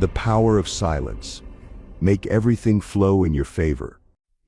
The power of silence. Make everything flow in your favor.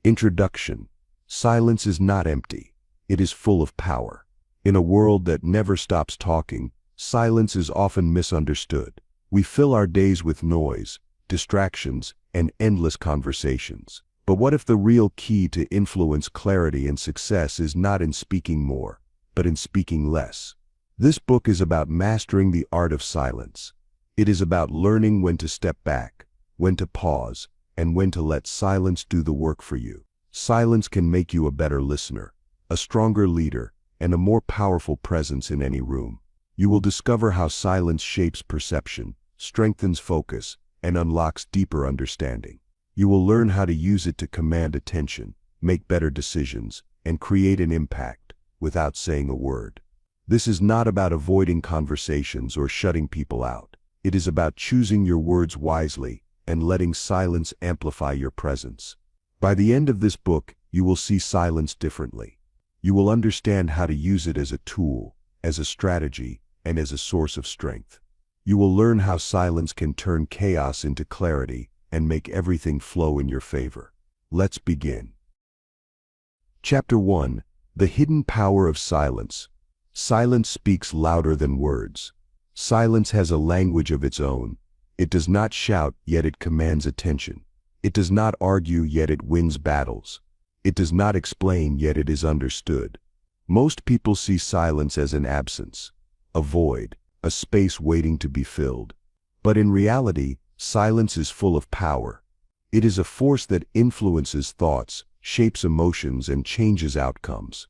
Introduction. Silence is not empty. It is full of power. In a world that never stops talking, silence is often misunderstood. We fill our days with noise, distractions, and endless conversations. But what if the real key to influence, clarity, and success is not in speaking more, but in speaking less? This book is about mastering the art of silence. It is about learning when to step back, when to pause, and when to let silence do the work for you. Silence can make you a better listener, a stronger leader, and a more powerful presence in any room. You will discover how silence shapes perception, strengthens focus, and unlocks deeper understanding. You will learn how to use it to command attention, make better decisions, and create an impact without saying a word. This is not about avoiding conversations or shutting people out. It is about choosing your words wisely and letting silence amplify your presence. By the end of this book, you will see silence differently. You will understand how to use it as a tool, as a strategy, and as a source of strength. You will learn how silence can turn chaos into clarity and make everything flow in your favor. Let's begin. Chapter 1. The Hidden Power of Silence. Silence speaks louder than words. Silence has a language of its own. It does not shout, yet it commands attention. It does not argue, yet it wins battles. It does not explain, yet it is understood. Most people see silence as an absence, a void, a space waiting to be filled. But in reality, silence is full of power. It is a force that influences thoughts, shapes emotions, and changes outcomes.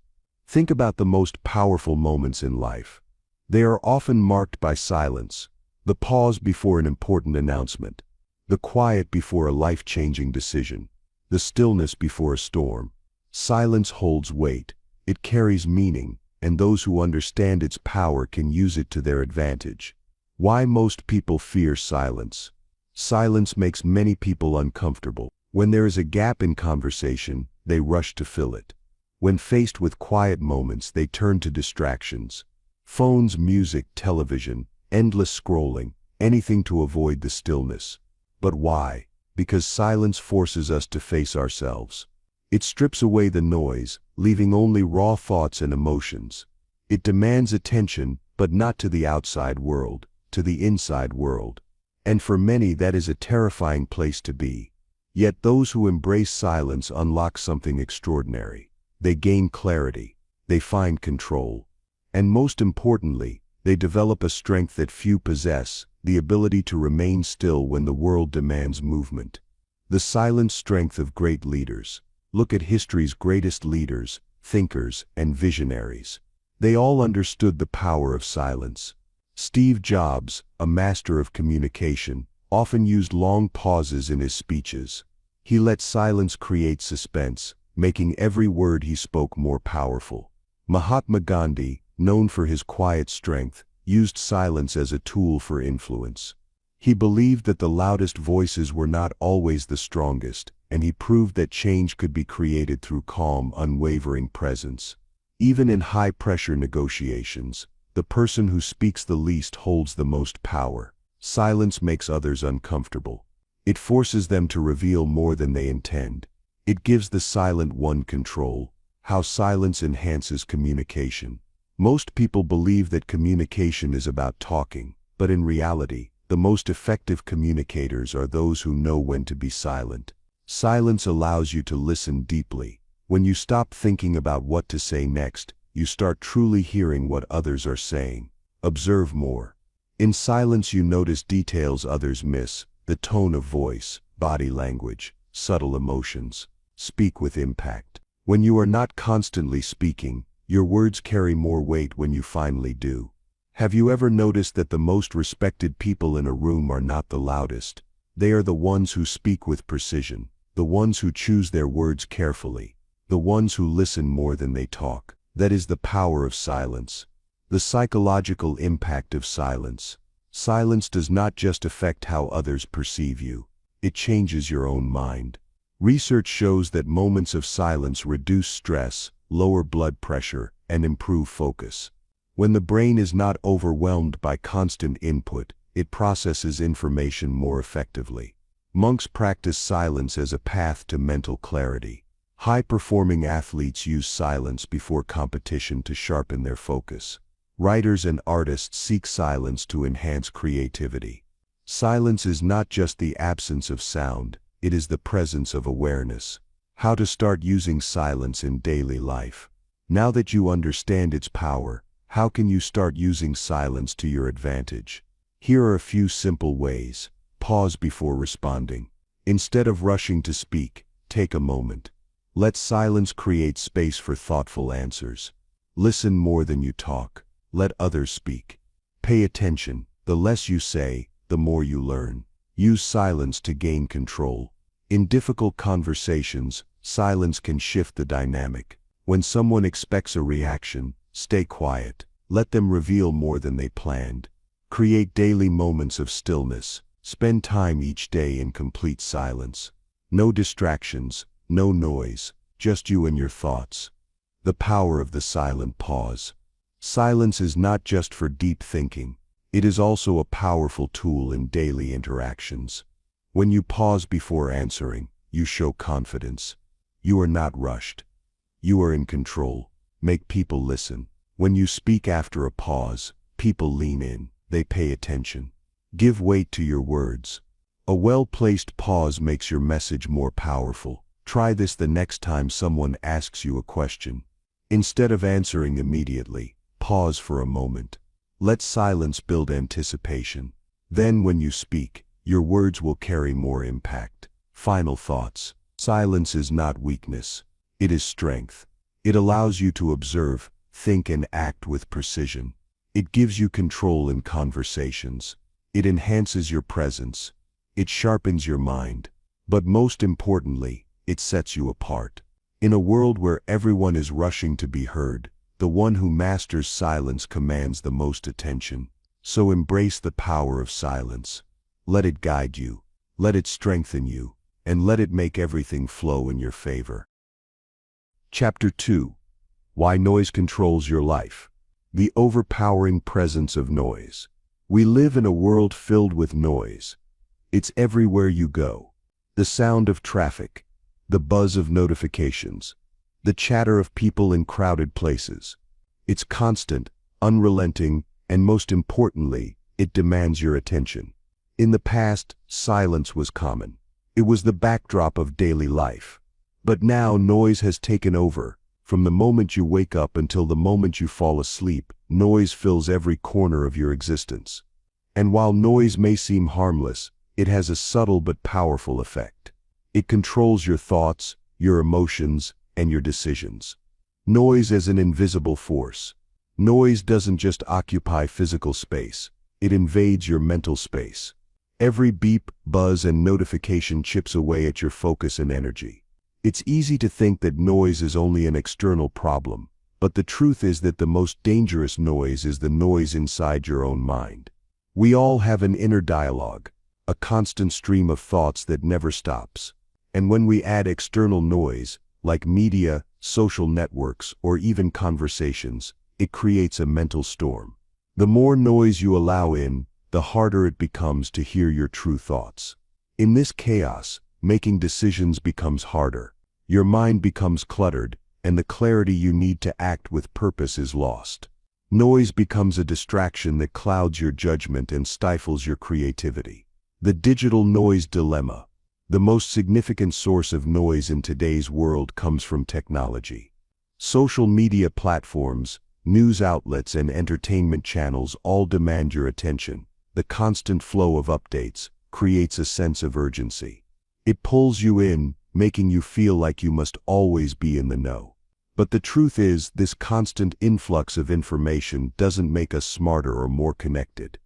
Think about the most powerful moments in life. They are often marked by silence, the pause before an important announcement, the quiet before a life-changing decision, the stillness before a storm. Silence holds weight, it carries meaning, and those who understand its power can use it to their advantage. Why most people fear silence? Silence makes many people uncomfortable. When there is a gap in conversation, they rush to fill it. When faced with quiet moments, they turn to distractions. Phones, music, television, endless scrolling, anything to avoid the stillness. But why? Because silence forces us to face ourselves. It strips away the noise, leaving only raw thoughts and emotions. It demands attention, but not to the outside world, to the inside world. And for many, that is a terrifying place to be. Yet those who embrace silence unlock something extraordinary. They gain clarity, they find control, and most importantly, they develop a strength that few possess, the ability to remain still when the world demands movement. The silent strength of great leaders. Look at history's greatest leaders, thinkers, and visionaries. They all understood the power of silence. Steve Jobs, a master of communication, often used long pauses in his speeches. He let silence create suspense, making every word he spoke more powerful. Mahatma Gandhi, known for his quiet strength, used silence as a tool for influence. He believed that the loudest voices were not always the strongest, and he proved that change could be created through calm, unwavering presence. Even in high-pressure negotiations, the person who speaks the least holds the most power. Silence makes others uncomfortable. It forces them to reveal more than they intend. It gives the silent one control. How silence enhances communication. Most people believe that communication is about talking, but in reality, the most effective communicators are those who know when to be silent. Silence allows you to listen deeply. When you stop thinking about what to say next, you start truly hearing what others are saying. Observe more. In silence you notice details others miss, the tone of voice, body language, subtle emotions. Speak with impact. When you are not constantly speaking, your words carry more weight when you finally do. Have you ever noticed that the most respected people in a room are not the loudest? They are the ones who speak with precision, the ones who choose their words carefully, the ones who listen more than they talk. That is the power of silence. The psychological impact of silence. Silence does not just affect how others perceive you. It changes your own mind. Research shows that moments of silence reduce stress, lower blood pressure, and improve focus. When the brain is not overwhelmed by constant input, it processes information more effectively. Monks practice silence as a path to mental clarity. High-performing athletes use silence before competition to sharpen their focus. Writers and artists seek silence to enhance creativity. Silence is not just the absence of sound, it is the presence of awareness. How to start using silence in daily life. Now that you understand its power, how can you start using silence to your advantage? Here are a few simple ways. Pause before responding. Instead of rushing to speak, take a moment. Let silence create space for thoughtful answers. Listen more than you talk. Let others speak. Pay attention. The less you say, the more you learn. Use silence to gain control. In difficult conversations, silence can shift the dynamic. When someone expects a reaction, stay quiet. Let them reveal more than they planned. Create daily moments of stillness. Spend time each day in complete silence. No distractions, no noise, just you and your thoughts. The power of the silent pause. Silence is not just for deep thinking. It is also a powerful tool in daily interactions. When you pause before answering, you show confidence. You are not rushed. You are in control. Make people listen. When you speak after a pause, people lean in, they pay attention. Give weight to your words. A well-placed pause makes your message more powerful. Try this the next time someone asks you a question. Instead of answering immediately, pause for a moment. Let silence build anticipation. Then when you speak, your words will carry more impact. Final thoughts. Silence is not weakness. It is strength. It allows you to observe, think and act with precision. It gives you control in conversations. It enhances your presence. It sharpens your mind. But most importantly, it sets you apart. In a world where everyone is rushing to be heard, the one who masters silence commands the most attention. So embrace the power of silence. Let it guide you. Let it strengthen you. And let it make everything flow in your favor. Chapter 2. Why Noise Controls Your Life. The overpowering presence of noise. We live in a world filled with noise. It's everywhere you go. The sound of traffic, the buzz of notifications, the chatter of people in crowded places. It's constant, unrelenting, and most importantly, it demands your attention. In the past, silence was common. It was the backdrop of daily life. But now noise has taken over. From the moment you wake up until the moment you fall asleep, noise fills every corner of your existence. And while noise may seem harmless, it has a subtle but powerful effect. It controls your thoughts, your emotions, and your decisions. Noise as an invisible force. Noise doesn't just occupy physical space, it invades your mental space. Every beep, buzz, and notification chips away at your focus and energy. It's easy to think that noise is only an external problem, but the truth is that the most dangerous noise is the noise inside your own mind. We all have an inner dialogue, a constant stream of thoughts that never stops. And when we add external noise, like media, social networks, or even conversations, it creates a mental storm. The more noise you allow in, the harder it becomes to hear your true thoughts. In this chaos, making decisions becomes harder. Your mind becomes cluttered, and the clarity you need to act with purpose is lost. Noise becomes a distraction that clouds your judgment and stifles your creativity. The digital noise dilemma. The most significant source of noise in today's world comes from technology. Social media platforms, news outlets, and entertainment channels all demand your attention. The constant flow of updates creates a sense of urgency. It pulls you in, making you feel like you must always be in the know. But the truth is, this constant influx of information doesn't make us smarter or more connected.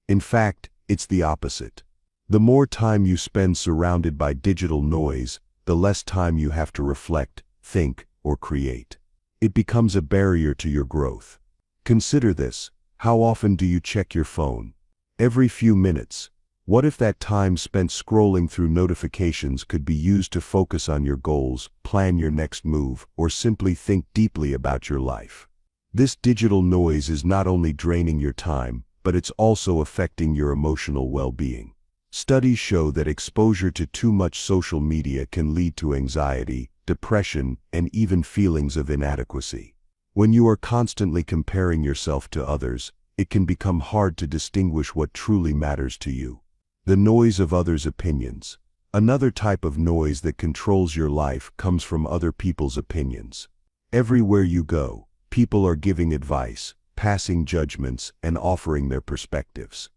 In fact, it's the opposite. The more time you spend surrounded by digital noise, the less time you have to reflect, think, or create. It becomes a barrier to your growth. Consider this. How often do you check your phone? Every few minutes. What if that time spent scrolling through notifications could be used to focus on your goals, plan your next move, or simply think deeply about your life? This digital noise is not only draining your time, but it's also affecting your emotional well-being. Studies show that exposure to too much social media can lead to anxiety, depression, and even feelings of inadequacy. When you are constantly comparing yourself to others, it can become hard to distinguish what truly matters to you. The noise of others' opinions. Another type of noise that controls your life comes from other people's opinions. Everywhere you go, people are giving advice, passing judgments, and offering their perspectives.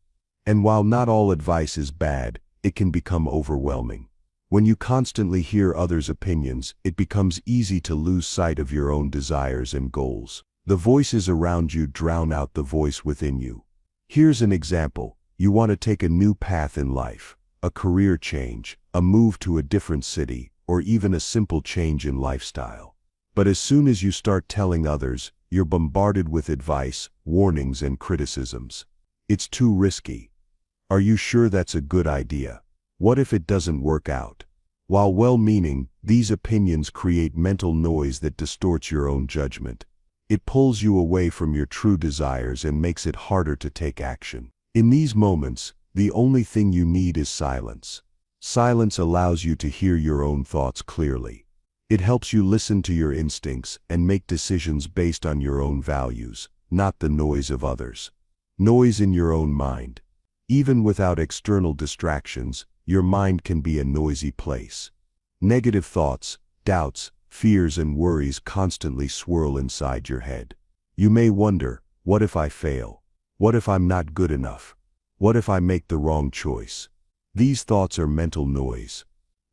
And while not all advice is bad, it can become overwhelming. When you constantly hear others' opinions, it becomes easy to lose sight of your own desires and goals. The voices around you drown out the voice within you. Here's an example. You want to take a new path in life, a career change, a move to a different city, or even a simple change in lifestyle. But as soon as you start telling others, you're bombarded with advice, warnings, and criticisms. It's too risky. Are you sure that's a good idea? What if it doesn't work out? While well-meaning, these opinions create mental noise that distorts your own judgment. It pulls you away from your true desires and makes it harder to take action. In these moments, the only thing you need is silence. Silence allows you to hear your own thoughts clearly. It helps you listen to your instincts and make decisions based on your own values, not the noise of others. Noise in your own mind. Even without external distractions, your mind can be a noisy place. Negative thoughts, doubts, fears, and worries constantly swirl inside your head. You may wonder, what if I fail? What if I'm not good enough? What if I make the wrong choice? These thoughts are mental noise.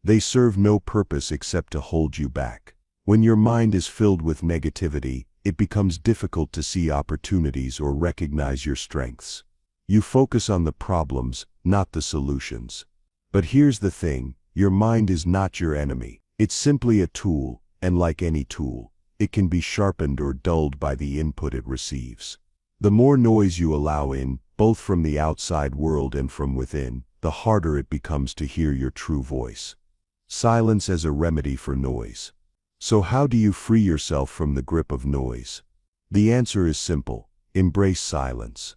They serve no purpose except to hold you back. When your mind is filled with negativity, it becomes difficult to see opportunities or recognize your strengths. You focus on the problems, not the solutions. But here's the thing, your mind is not your enemy. It's simply a tool, and like any tool, it can be sharpened or dulled by the input it receives. The more noise you allow in, both from the outside world and from within, the harder it becomes to hear your true voice. Silence as a remedy for noise. So how do you free yourself from the grip of noise? The answer is simple: embrace silence.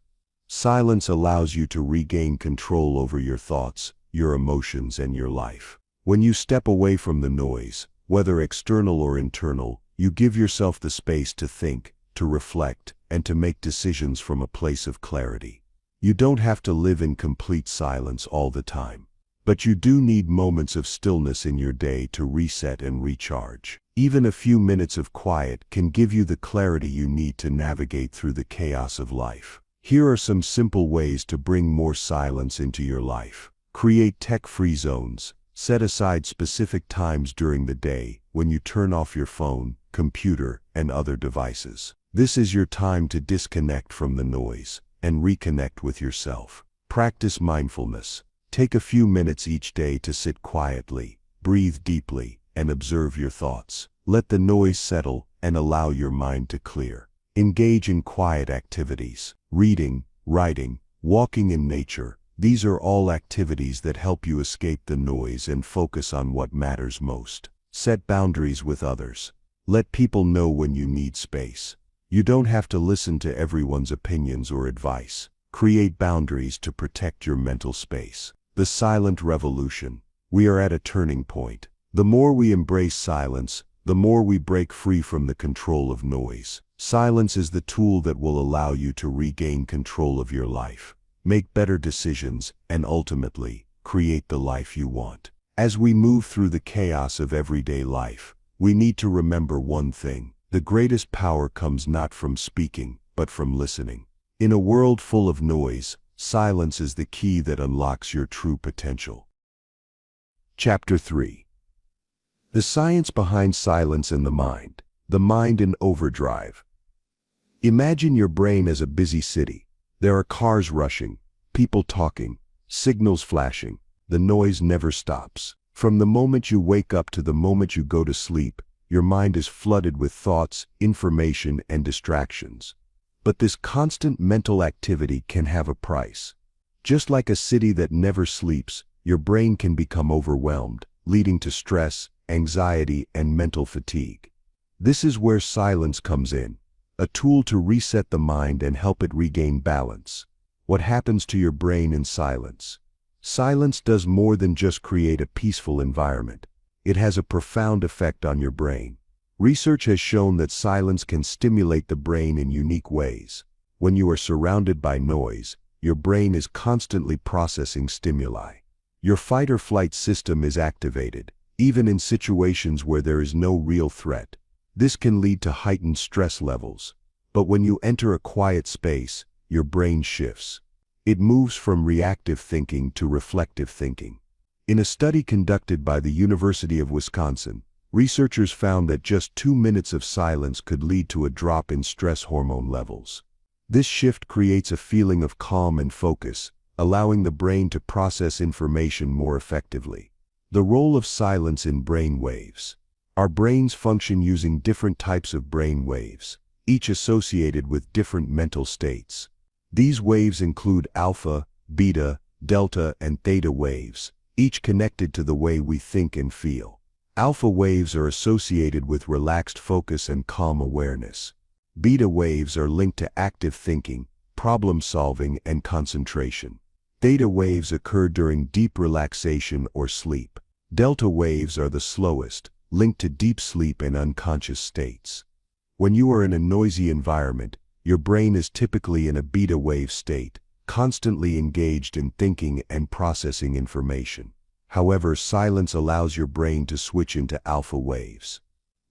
Silence allows you to regain control over your thoughts, your emotions, and your life. When you step away from the noise, whether external or internal, you give yourself the space to think, to reflect, and to make decisions from a place of clarity. You don't have to live in complete silence all the time. But you do need moments of stillness in your day to reset and recharge. Even a few minutes of quiet can give you the clarity you need to navigate through the chaos of life. Here are some simple ways to bring more silence into your life. Create tech-free zones. Set aside specific times during the day when you turn off your phone, computer, and other devices. This is your time to disconnect from the noise and reconnect with yourself. Practice mindfulness. Take a few minutes each day to sit quietly, breathe deeply, and observe your thoughts. Let the noise settle and allow your mind to clear. Engage in quiet activities. Reading, writing, walking in nature. These are all activities that help you escape the noise and focus on what matters most. Set boundaries with others. Let people know when you need space. You don't have to listen to everyone's opinions or advice. Create boundaries to protect your mental space. The silent revolution. We are at a turning point. The more we embrace silence, the more we break free from the control of noise. Silence is the tool that will allow you to regain control of your life, make better decisions, and ultimately, create the life you want. As we move through the chaos of everyday life, we need to remember one thing: the greatest power comes not from speaking, but from listening. In a world full of noise, silence is the key that unlocks your true potential. Chapter 3. The science behind silence in the mind. The mind in overdrive. Imagine your brain as a busy city. There are cars rushing, people talking, signals flashing. The noise never stops. From the moment you wake up to the moment you go to sleep, your mind is flooded with thoughts, information, and distractions. But this constant mental activity can have a price. Just like a city that never sleeps, your brain can become overwhelmed, leading to stress, anxiety, and mental fatigue. This is where silence comes in, a tool to reset the mind and help it regain balance. What happens to your brain in silence? Silence does more than just create a peaceful environment. It has a profound effect on your brain. Research has shown that silence can stimulate the brain in unique ways. When you are surrounded by noise, your brain is constantly processing stimuli. Your fight or flight system is activated, even in situations where there is no real threat. This can lead to heightened stress levels. But when you enter a quiet space, your brain shifts. It moves from reactive thinking to reflective thinking. In a study conducted by the University of Wisconsin, researchers found that just 2 minutes of silence could lead to a drop in stress hormone levels. This shift creates a feeling of calm and focus, allowing the brain to process information more effectively. The role of silence in brain waves. Our brains function using different types of brain waves, each associated with different mental states. These waves include alpha, beta, delta, and theta waves, each connected to the way we think and feel. Alpha waves are associated with relaxed focus and calm awareness. Beta waves are linked to active thinking, problem solving, and concentration. Theta waves occur during deep relaxation or sleep. Delta waves are the slowest, linked to deep sleep and unconscious states. When you are in a noisy environment, your brain is typically in a beta wave state, constantly engaged in thinking and processing information. However, silence allows your brain to switch into alpha waves.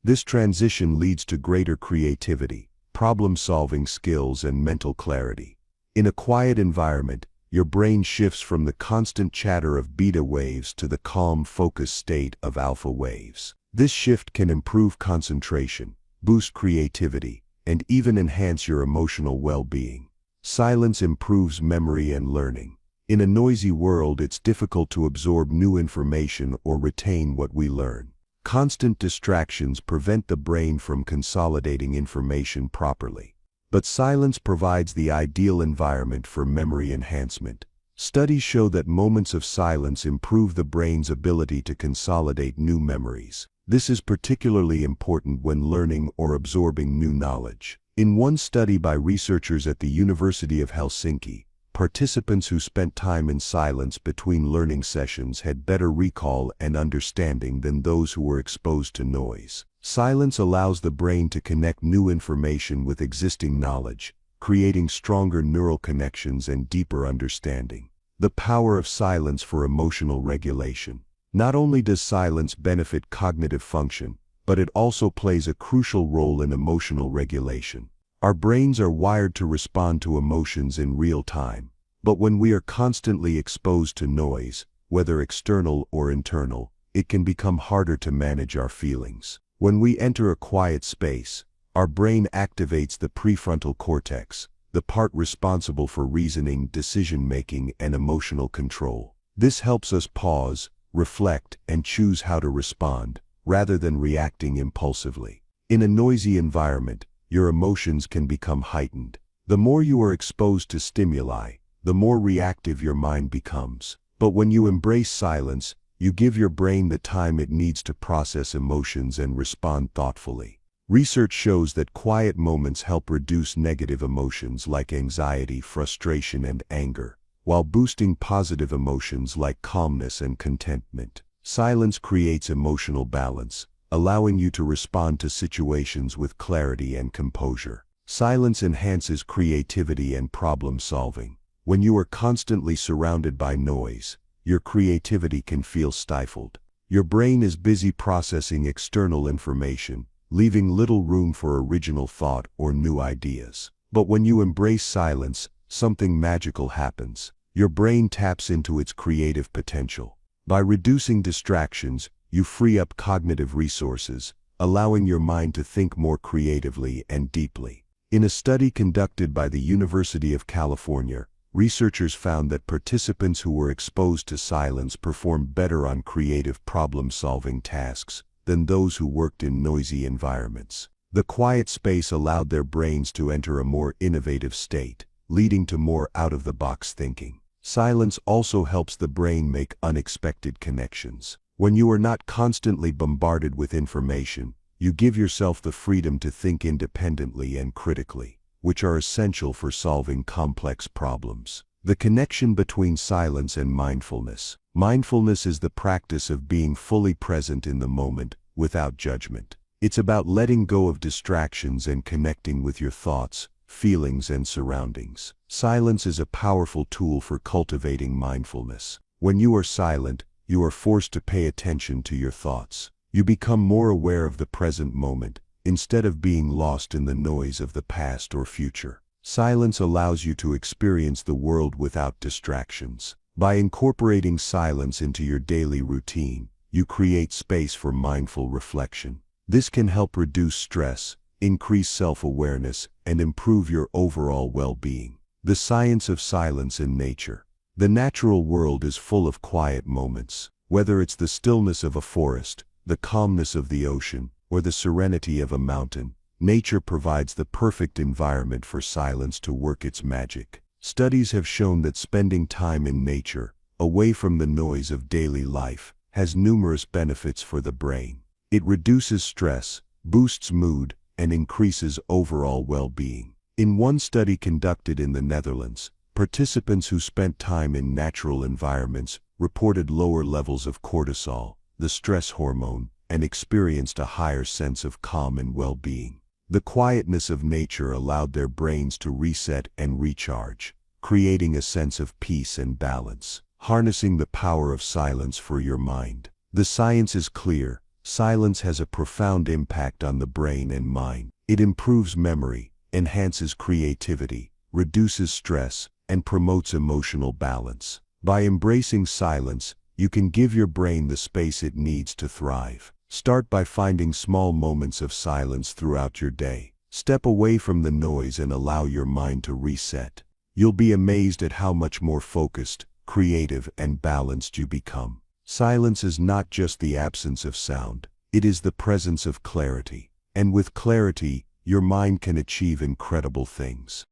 This transition leads to greater creativity, problem-solving skills, and mental clarity. In a quiet environment, your brain shifts from the constant chatter of beta waves to the calm, focused state of alpha waves. This shift can improve concentration, boost creativity, and even enhance your emotional well-being. Silence improves memory and learning. In a noisy world, it's difficult to absorb new information or retain what we learn. Constant distractions prevent the brain from consolidating information properly. But silence provides the ideal environment for memory enhancement. Studies show that moments of silence improve the brain's ability to consolidate new memories. This is particularly important when learning or absorbing new knowledge. In one study by researchers at the University of Helsinki, participants who spent time in silence between learning sessions had better recall and understanding than those who were exposed to noise. Silence allows the brain to connect new information with existing knowledge, creating stronger neural connections and deeper understanding. The power of silence for emotional regulation. Not only does silence benefit cognitive function, but it also plays a crucial role in emotional regulation. Our brains are wired to respond to emotions in real time, but when we are constantly exposed to noise, whether external or internal, it can become harder to manage our feelings. When we enter a quiet space, our brain activates the prefrontal cortex, the part responsible for reasoning, decision-making, and emotional control. This helps us pause, reflect, and choose how to respond, rather than reacting impulsively. In a noisy environment, your emotions can become heightened. The more you are exposed to stimuli, the more reactive your mind becomes. But when you embrace silence, you give your brain the time it needs to process emotions and respond thoughtfully. Research shows that quiet moments help reduce negative emotions like anxiety, frustration, and anger, while boosting positive emotions like calmness and contentment. Silence creates emotional balance, allowing you to respond to situations with clarity and composure. Silence enhances creativity and problem solving. When you are constantly surrounded by noise, your creativity can feel stifled. Your brain is busy processing external information, leaving little room for original thought or new ideas. But when you embrace silence, something magical happens. Your brain taps into its creative potential. By reducing distractions, you free up cognitive resources, allowing your mind to think more creatively and deeply. In a study conducted by the University of California, researchers found that participants who were exposed to silence performed better on creative problem-solving tasks than those who worked in noisy environments. The quiet space allowed their brains to enter a more innovative state, leading to more out-of-the-box thinking. Silence also helps the brain make unexpected connections. When you are not constantly bombarded with information, you give yourself the freedom to think independently and critically. which are essential for solving complex problems. The connection between silence and mindfulness. Mindfulness is the practice of being fully present in the moment, without judgment. It's about letting go of distractions and connecting with your thoughts, feelings, and surroundings. Silence is a powerful tool for cultivating mindfulness. When you are silent, you are forced to pay attention to your thoughts. You become more aware of the present moment, instead of being lost in the noise of the past or future. Silence allows you to experience the world without distractions. By incorporating silence into your daily routine, you create space for mindful reflection. This can help reduce stress, increase self-awareness, and improve your overall well-being. The science of silence in nature. The natural world is full of quiet moments. Whether it's the stillness of a forest, the calmness of the ocean, or the serenity of a mountain, nature provides the perfect environment for silence to work its magic. Studies have shown that spending time in nature, away from the noise of daily life, has numerous benefits for the brain. It reduces stress, boosts mood, and increases overall well-being. In one study conducted in the Netherlands, participants who spent time in natural environments reported lower levels of cortisol, the stress hormone, and experienced a higher sense of calm and well-being. The quietness of nature allowed their brains to reset and recharge, creating a sense of peace and balance. Harnessing the power of silence for your mind. The science is clear. Silence has a profound impact on the brain and mind. It improves memory, enhances creativity, reduces stress, and promotes emotional balance. By embracing silence, you can give your brain the space it needs to thrive. Start by finding small moments of silence throughout your day. Step away from the noise and allow your mind to reset. You'll be amazed at how much more focused, creative, and balanced you become. Silence is not just the absence of sound, it is the presence of clarity. And with clarity, your mind can achieve incredible things.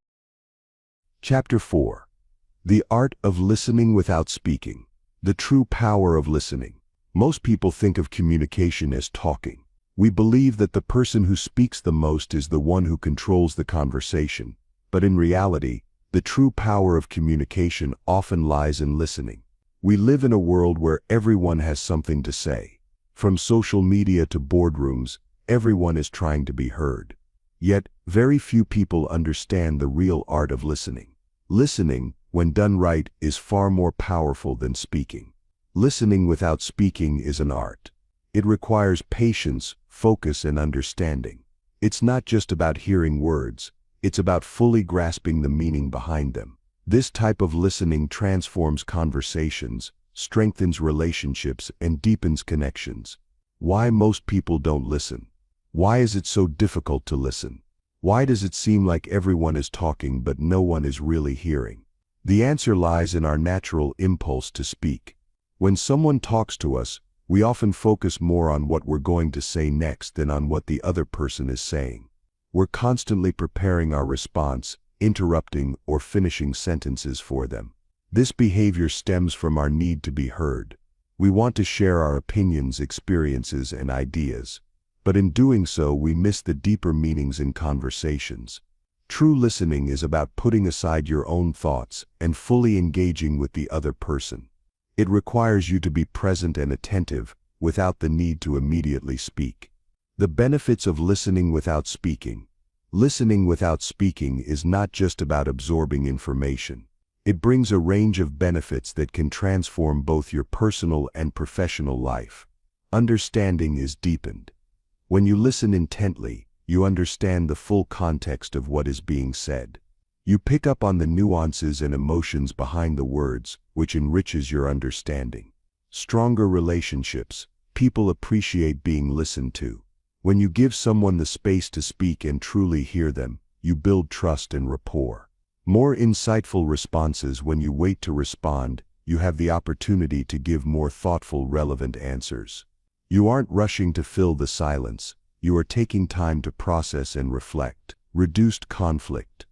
Chapter 4. The Art of Listening Without Speaking. The True Power of Listening. Most people think of communication as talking. We believe that the person who speaks the most is the one who controls the conversation. But in reality, the true power of communication often lies in listening. We live in a world where everyone has something to say. From social media to boardrooms, everyone is trying to be heard. Yet, very few people understand the real art of listening. Listening, when done right, is far more powerful than speaking. Listening without speaking is an art. It requires patience, focus, and understanding. It's not just about hearing words, it's about fully grasping the meaning behind them. This type of listening transforms conversations, strengthens relationships, and deepens connections. Why most people don't listen? Why is it so difficult to listen? Why does it seem like everyone is talking but no one is really hearing? The answer lies in our natural impulse to speak. When someone talks to us, we often focus more on what we're going to say next than on what the other person is saying. We're constantly preparing our response, interrupting or finishing sentences for them. This behavior stems from our need to be heard. We want to share our opinions, experiences, and ideas. But in doing so, we miss the deeper meanings in conversations. True listening is about putting aside your own thoughts and fully engaging with the other person. It requires you to be present and attentive, without the need to immediately speak. The benefits of listening without speaking. Listening without speaking is not just about absorbing information. It brings a range of benefits that can transform both your personal and professional life. Understanding is deepened. When you listen intently, you understand the full context of what is being said. You pick up on the nuances and emotions behind the words, which enriches your understanding. Stronger relationships. People appreciate being listened to. When you give someone the space to speak and truly hear them, you build trust and rapport. More insightful responses. When you wait to respond, you have the opportunity to give more thoughtful, relevant answers. You aren't rushing to fill the silence. You are taking time to process and reflect. Reduced conflict.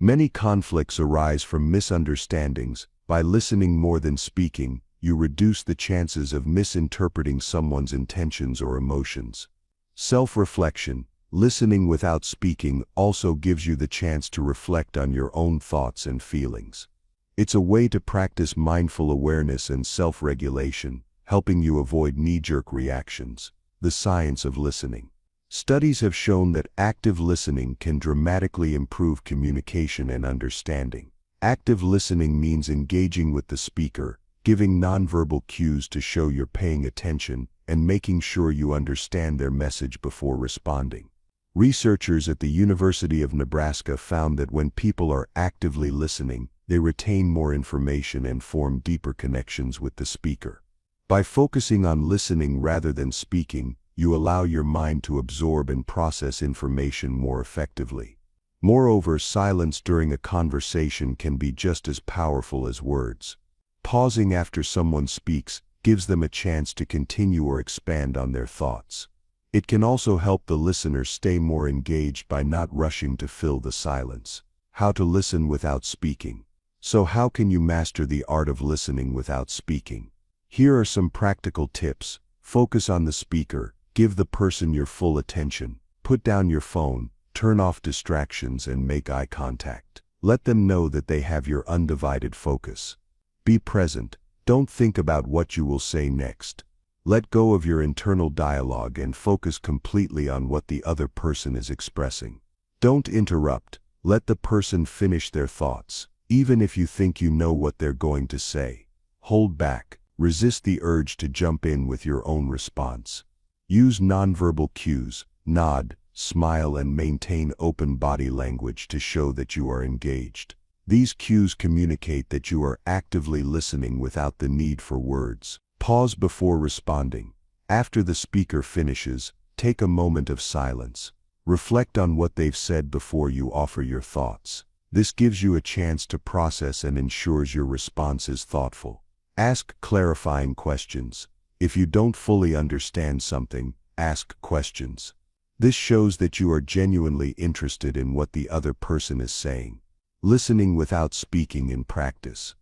Many conflicts arise from misunderstandings. By listening more than speaking, you reduce the chances of misinterpreting someone's intentions or emotions. Self-reflection. Listening without speaking also gives you the chance to reflect on your own thoughts and feelings. It's a way to practice mindful awareness and self-regulation, helping you avoid knee-jerk reactions. The science of listening. Studies have shown that active listening can dramatically improve communication and understanding. Active listening means engaging with the speaker, giving nonverbal cues to show you're paying attention, and making sure you understand their message before responding. Researchers at the University of Nebraska found that when people are actively listening, they retain more information and form deeper connections with the speaker. By focusing on listening rather than speaking, you allow your mind to absorb and process information more effectively. Moreover, silence during a conversation can be just as powerful as words. Pausing after someone speaks gives them a chance to continue or expand on their thoughts. It can also help the listener stay more engaged by not rushing to fill the silence. How to listen without speaking. So how can you master the art of listening without speaking? Here are some practical tips. Focus on the speaker. Give the person your full attention. Put down your phone, turn off distractions, and make eye contact. Let them know that they have your undivided focus. Be present. Don't think about what you will say next. Let go of your internal dialogue and focus completely on what the other person is expressing. Don't interrupt. Let the person finish their thoughts, even if you think you know what they're going to say. Hold back. Resist the urge to jump in with your own response. Use nonverbal cues, nod, smile, and maintain open body language to show that you are engaged. These cues communicate that you are actively listening without the need for words. Pause before responding. After the speaker finishes, take a moment of silence. Reflect on what they've said before you offer your thoughts. This gives you a chance to process and ensures your response is thoughtful. Ask clarifying questions. If you don't fully understand something, ask questions. This shows that you are genuinely interested in what the other person is saying. Listening without speaking in practice.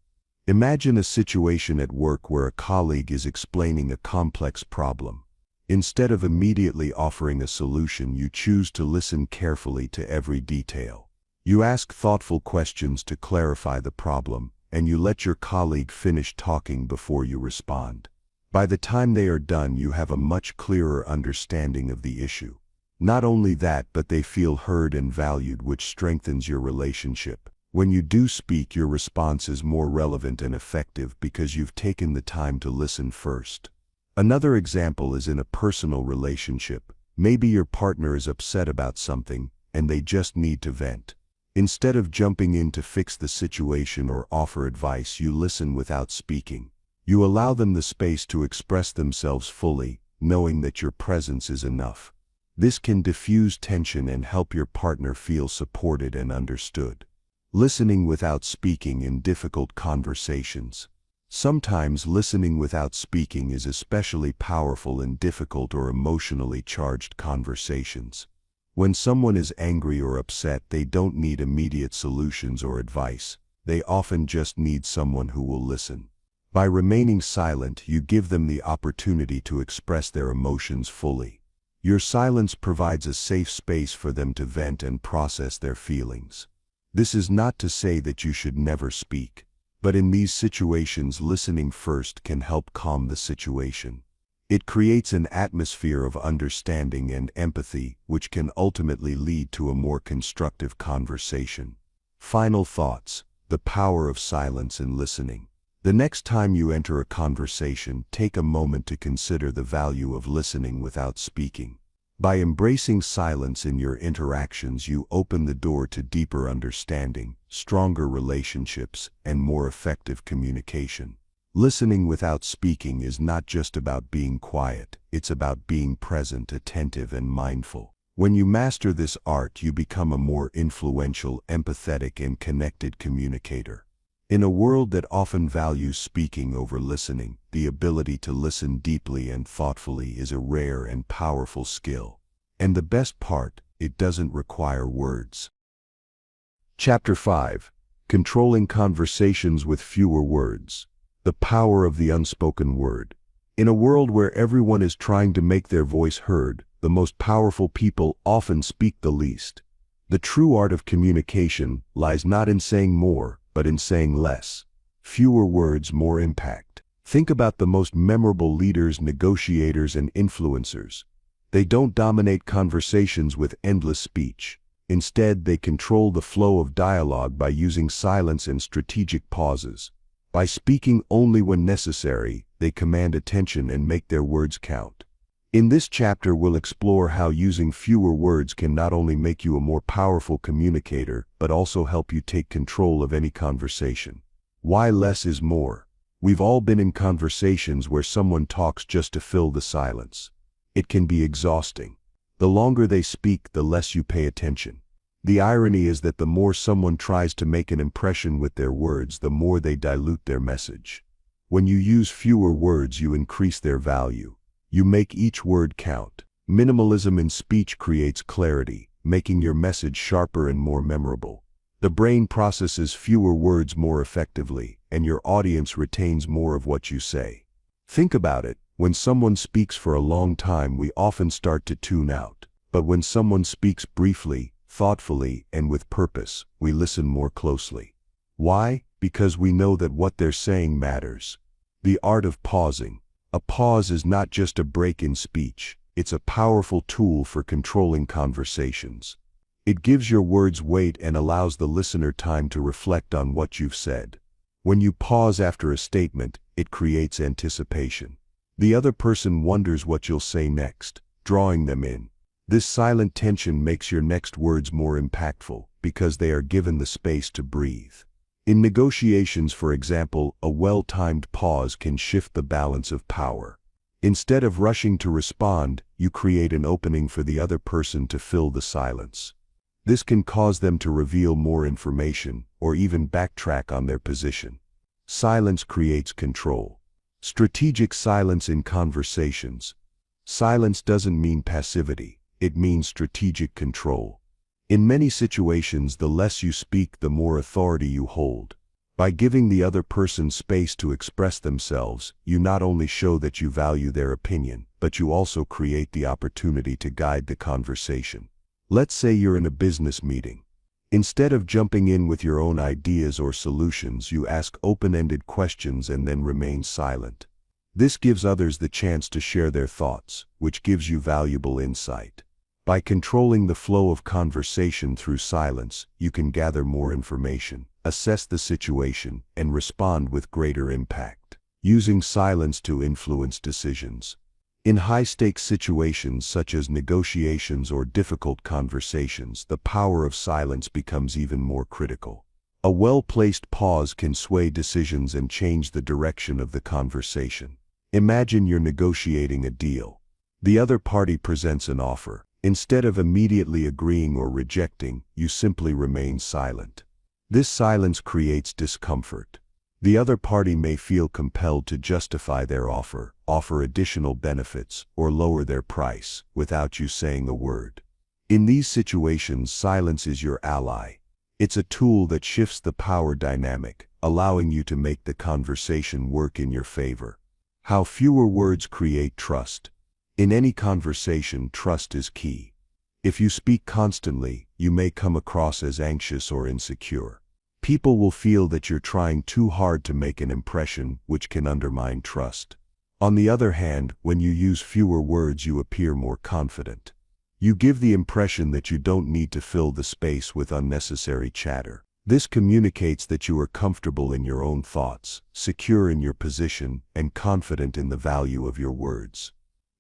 Imagine a situation at work where a colleague is explaining a complex problem. Instead of immediately offering a solution, you choose to listen carefully to every detail. You ask thoughtful questions to clarify the problem, and you let your colleague finish talking before you respond. By the time they are done, you have a much clearer understanding of the issue. Not only that, but they feel heard and valued, which strengthens your relationship. When you do speak, your response is more relevant and effective because you've taken the time to listen first. Another example is in a personal relationship. Maybe your partner is upset about something, and they just need to vent. Instead of jumping in to fix the situation or offer advice, you listen without speaking. You allow them the space to express themselves fully, knowing that your presence is enough. This can diffuse tension and help your partner feel supported and understood. Listening without speaking in difficult conversations. Sometimes listening without speaking is especially powerful in difficult or emotionally charged conversations. When someone is angry or upset, they don't need immediate solutions or advice. They often just need someone who will listen. By remaining silent, you give them the opportunity to express their emotions fully. Your silence provides a safe space for them to vent and process their feelings. This is not to say that you should never speak, but in these situations, listening first can help calm the situation. It creates an atmosphere of understanding and empathy, which can ultimately lead to a more constructive conversation. Final thoughts: the power of silence and listening. The next time you enter a conversation, take a moment to consider the value of listening without speaking. By embracing silence in your interactions, you open the door to deeper understanding, stronger relationships, and more effective communication. Listening without speaking is not just about being quiet, it's about being present, attentive, and mindful. When you master this art, you become a more influential, empathetic, and connected communicator. In a world that often values speaking over listening, the ability to listen deeply and thoughtfully is a rare and powerful skill. And the best part, it doesn't require words. Chapter 5. Controlling Conversations with Fewer Words. The Power of the Unspoken Word. In a world where everyone is trying to make their voice heard, the most powerful people often speak the least. The true art of communication lies not in saying more, but in saying less. Fewer words, more impact. Think about the most memorable leaders, negotiators, and influencers. They don't dominate conversations with endless speech. Instead, they control the flow of dialogue by using silence and strategic pauses. By speaking only when necessary, they command attention and make their words count. In this chapter, we'll explore how using fewer words can not only make you a more powerful communicator, but also help you take control of any conversation. Why less is more. We've all been in conversations where someone talks just to fill the silence. It can be exhausting. The longer they speak, the less you pay attention. The irony is that the more someone tries to make an impression with their words, the more they dilute their message. When you use fewer words, you increase their value. You make each word count. Minimalism in speech creates clarity, making your message sharper and more memorable. The brain processes fewer words more effectively, and your audience retains more of what you say. Think about it. When someone speaks for a long time, we often start to tune out. But when someone speaks briefly, thoughtfully, and with purpose, we listen more closely. Why? Because we know that what they're saying matters. The art of pausing. A pause is not just a break in speech, it's a powerful tool for controlling conversations. It gives your words weight and allows the listener time to reflect on what you've said. When you pause after a statement, it creates anticipation. The other person wonders what you'll say next, drawing them in. This silent tension makes your next words more impactful because they are given the space to breathe. In negotiations, for example, a well-timed pause can shift the balance of power. Instead of rushing to respond, you create an opening for the other person to fill the silence. This can cause them to reveal more information or even backtrack on their position. Silence creates control. Strategic silence in conversations. Silence doesn't mean passivity, it means strategic control. In many situations, the less you speak, the more authority you hold. By giving the other person space to express themselves, you not only show that you value their opinion, but you also create the opportunity to guide the conversation. Let's say you're in a business meeting. Instead of jumping in with your own ideas or solutions, you ask open-ended questions and then remain silent. This gives others the chance to share their thoughts, which gives you valuable insight. By controlling the flow of conversation through silence, you can gather more information, assess the situation, and respond with greater impact. Using silence to influence decisions. In high-stakes situations such as negotiations or difficult conversations, the power of silence becomes even more critical. A well-placed pause can sway decisions and change the direction of the conversation. Imagine you're negotiating a deal. The other party presents an offer. Instead of immediately agreeing or rejecting, you simply remain silent. This silence creates discomfort. The other party may feel compelled to justify their offer additional benefits, or lower their price, without you saying a word. In these situations, silence is your ally. It's a tool that shifts the power dynamic, allowing you to make the conversation work in your favor. How fewer words create trust. In any conversation, trust is key. If you speak constantly, you may come across as anxious or insecure. People will feel that you're trying too hard to make an impression, which can undermine trust. On the other hand, when you use fewer words, you appear more confident. You give the impression that you don't need to fill the space with unnecessary chatter. This communicates that you are comfortable in your own thoughts, secure in your position, and confident in the value of your words.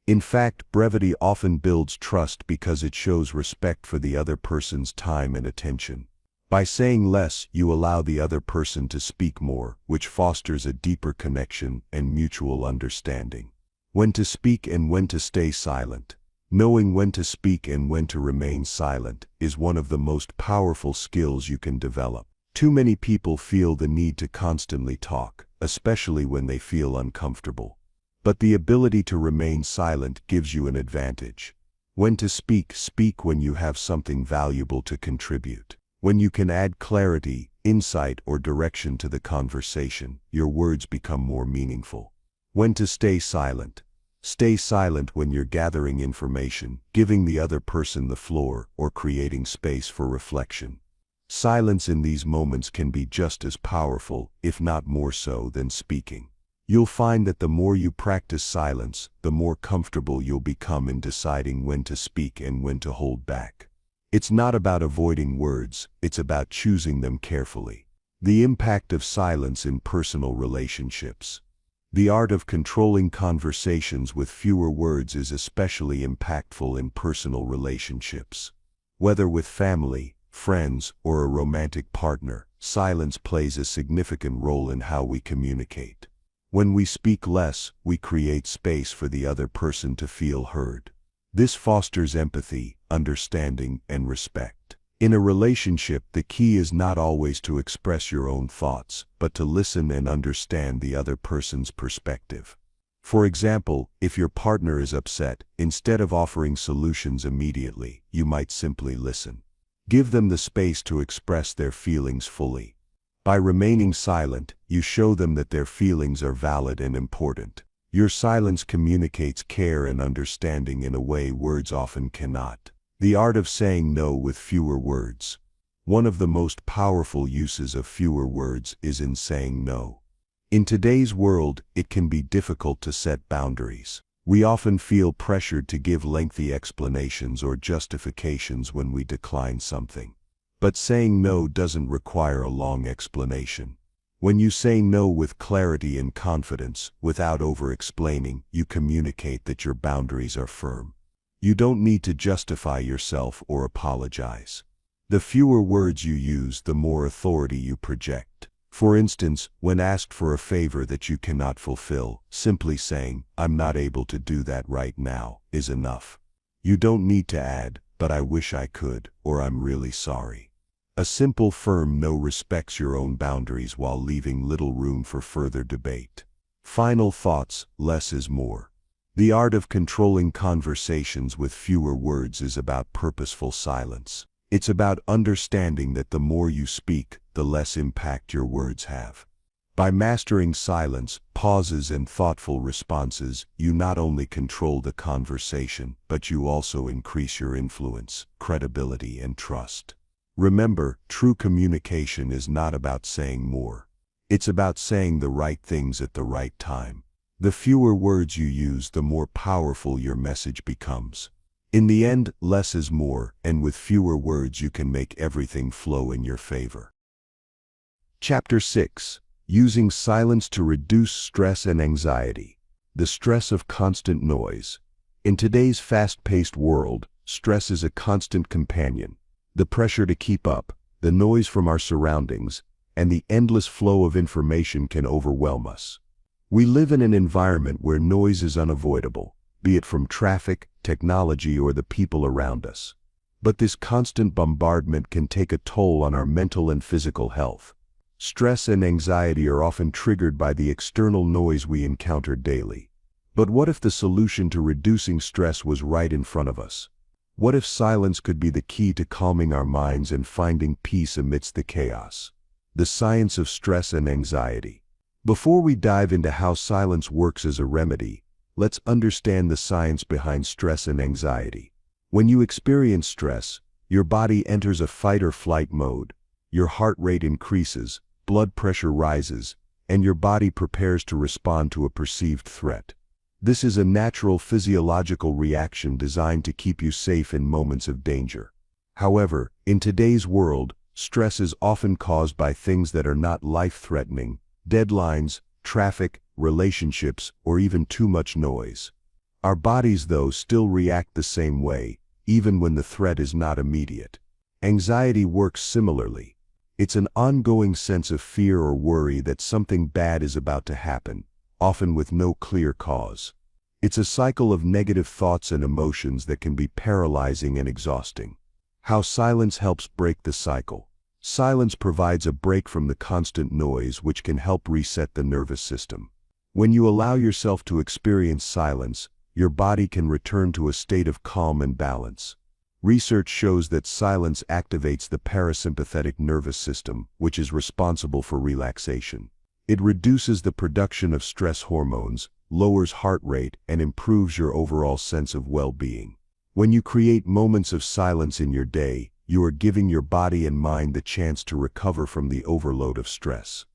In fact, brevity often builds trust because it shows respect for the other person's time and attention. By saying less, you allow the other person to speak more, which fosters a deeper connection and mutual understanding. When to speak and when to stay silent. Knowing when to speak and when to remain silent is one of the most powerful skills you can develop. Too many people feel the need to constantly talk, especially when they feel uncomfortable. But the ability to remain silent gives you an advantage. When to speak, speak when you have something valuable to contribute. When you can add clarity, insight, or direction to the conversation, your words become more meaningful. When to stay silent. Stay silent when you're gathering information, giving the other person the floor, or creating space for reflection. Silence in these moments can be just as powerful, if not more so, than speaking. You'll find that the more you practice silence, the more comfortable you'll become in deciding when to speak and when to hold back. It's not about avoiding words, it's about choosing them carefully. The impact of silence in personal relationships. The art of controlling conversations with fewer words is especially impactful in personal relationships. Whether with family, friends, or a romantic partner, silence plays a significant role in how we communicate. When we speak less, we create space for the other person to feel heard. This fosters empathy, understanding, and respect. In a relationship, the key is not always to express your own thoughts, but to listen and understand the other person's perspective. For example, if your partner is upset, instead of offering solutions immediately, you might simply listen. Give them the space to express their feelings fully. By remaining silent, you show them that their feelings are valid and important. Your silence communicates care and understanding in a way words often cannot. The art of saying no with fewer words. One of the most powerful uses of fewer words is in saying no. In today's world, it can be difficult to set boundaries. We often feel pressured to give lengthy explanations or justifications when we decline something. But saying no doesn't require a long explanation. When you say no with clarity and confidence, without over-explaining, you communicate that your boundaries are firm. You don't need to justify yourself or apologize. The fewer words you use, the more authority you project. For instance, when asked for a favor that you cannot fulfill, simply saying, "I'm not able to do that right now," is enough. You don't need to add, "but I wish I could," or "I'm really sorry." A simple firm no respects your own boundaries while leaving little room for further debate. Final thoughts: less is more. The art of controlling conversations with fewer words is about purposeful silence. It's about understanding that the more you speak, the less impact your words have. By mastering silence, pauses, and thoughtful responses, you not only control the conversation, but you also increase your influence, credibility, and trust. Remember, true communication is not about saying more. It's about saying the right things at the right time. The fewer words you use, the more powerful your message becomes. In the end, less is more, and with fewer words you can make everything flow in your favor. Chapter 6. Using silence to reduce stress and anxiety. The stress of constant noise. In today's fast-paced world, stress is a constant companion. The pressure to keep up, the noise from our surroundings, and the endless flow of information can overwhelm us. We live in an environment where noise is unavoidable, be it from traffic, technology, or the people around us. But this constant bombardment can take a toll on our mental and physical health. Stress and anxiety are often triggered by the external noise we encounter daily. But what if the solution to reducing stress was right in front of us? What if silence could be the key to calming our minds and finding peace amidst the chaos? The science of stress and anxiety. Before we dive into how silence works as a remedy, let's understand the science behind stress and anxiety. When you experience stress, your body enters a fight or flight mode. Your heart rate increases, blood pressure rises, and your body prepares to respond to a perceived threat. This is a natural physiological reaction designed to keep you safe in moments of danger. However, in today's world, stress is often caused by things that are not life-threatening: deadlines, traffic, relationships, or even too much noise. Our bodies, though, still react the same way, even when the threat is not immediate. Anxiety works similarly. It's an ongoing sense of fear or worry that something bad is about to happen, often with no clear cause. It's a cycle of negative thoughts and emotions that can be paralyzing and exhausting. How silence helps break the cycle. Silence provides a break from the constant noise, which can help reset the nervous system. When you allow yourself to experience silence, your body can return to a state of calm and balance. Research shows that silence activates the parasympathetic nervous system, which is responsible for relaxation. It reduces the production of stress hormones, lowers heart rate, and improves your overall sense of well-being. When you create moments of silence in your day, you are giving your body and mind the chance to recover from the overload of stress.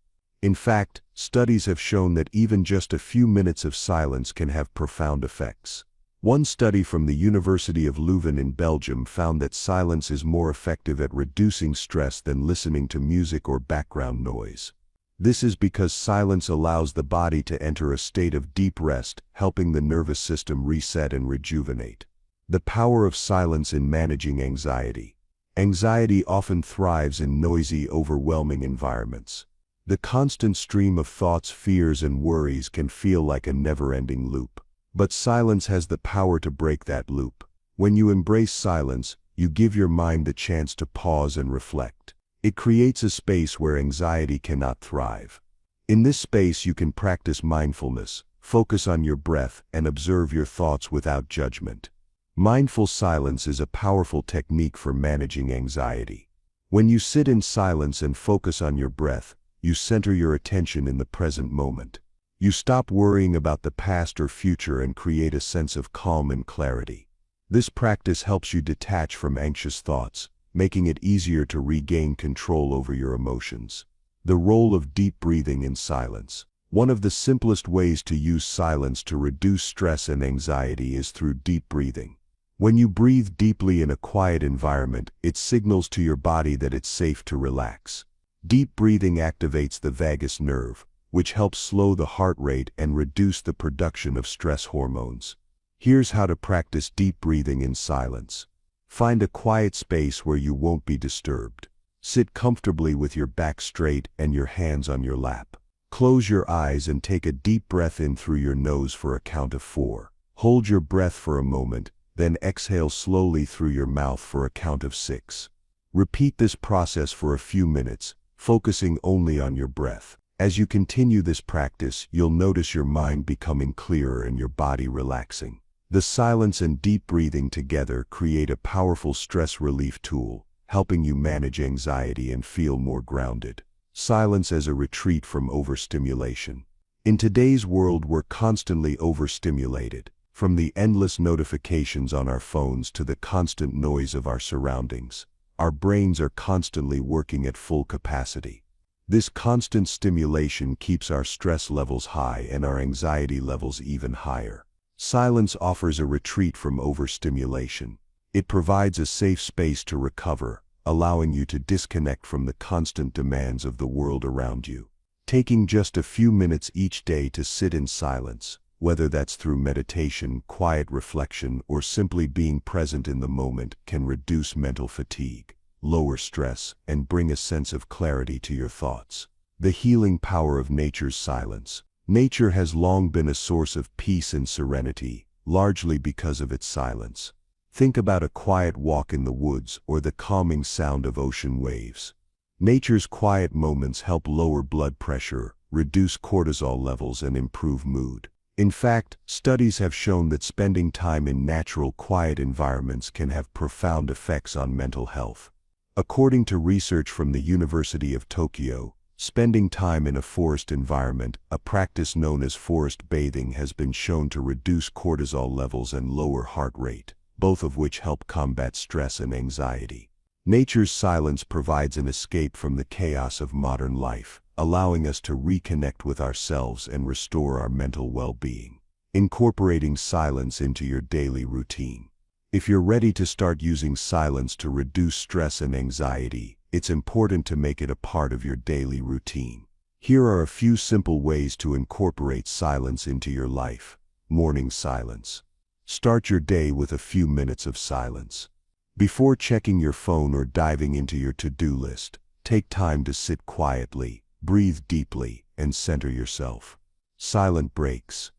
In fact, studies have shown that even just a few minutes of silence can have profound effects. One study from the University of Leuven in Belgium found that silence is more effective at reducing stress than listening to music or background noise. This is because silence allows the body to enter a state of deep rest, helping the nervous system reset and rejuvenate. The power of silence in managing anxiety. Anxiety often thrives in noisy, overwhelming environments. The constant stream of thoughts, fears, and worries can feel like a never-ending loop. But silence has the power to break that loop. When you embrace silence, you give your mind the chance to pause and reflect. It creates a space where anxiety cannot thrive. In this space you can practice mindfulness, focus on your breath, and observe your thoughts without judgment. Mindful silence is a powerful technique for managing anxiety. When you sit in silence and focus on your breath, you center your attention in the present moment. You stop worrying about the past or future and create a sense of calm and clarity. This practice helps you detach from anxious thoughts, making it easier to regain control over your emotions. The role of deep breathing in silence. One of the simplest ways to use silence to reduce stress and anxiety is through deep breathing. When you breathe deeply in a quiet environment, it signals to your body that it's safe to relax. Deep breathing activates the vagus nerve, which helps slow the heart rate and reduce the production of stress hormones. Here's how to practice deep breathing in silence. Find a quiet space where you won't be disturbed. Sit comfortably with your back straight and your hands on your lap. Close your eyes and take a deep breath in through your nose for a count of 4. Hold your breath for a moment, then exhale slowly through your mouth for a count of 6. Repeat this process for a few minutes, focusing only on your breath. As you continue this practice, you'll notice your mind becoming clearer and your body relaxing. The silence and deep breathing together create a powerful stress relief tool, helping you manage anxiety and feel more grounded. Silence as a retreat from overstimulation. In today's world, we're constantly overstimulated, from the endless notifications on our phones to the constant noise of our surroundings. Our brains are constantly working at full capacity. This constant stimulation keeps our stress levels high and our anxiety levels even higher. Silence offers a retreat from overstimulation. It provides a safe space to recover, allowing you to disconnect from the constant demands of the world around you. Taking just a few minutes each day to sit in silence, whether that's through meditation, quiet reflection, or simply being present in the moment, can reduce mental fatigue, lower stress, and bring a sense of clarity to your thoughts. The healing power of nature's silence. Nature has long been a source of peace and serenity, largely because of its silence. Think about a quiet walk in the woods or the calming sound of ocean waves. Nature's quiet moments help lower blood pressure, reduce cortisol levels, and improve mood. In fact, studies have shown that spending time in natural, quiet environments can have profound effects on mental health. According to research from the University of Tokyo, spending time in a forest environment, a practice known as forest bathing, has been shown to reduce cortisol levels and lower heart rate, both of which help combat stress and anxiety. Nature's silence provides an escape from the chaos of modern life, allowing us to reconnect with ourselves and restore our mental well-being. Incorporating silence into your daily routine. If you're ready to start using silence to reduce stress and anxiety, it's important to make it a part of your daily routine. Here are a few simple ways to incorporate silence into your life. Morning silence. Start your day with a few minutes of silence. Before checking your phone or diving into your to-do list, take time to sit quietly, breathe deeply, and center yourself. Silent breaks.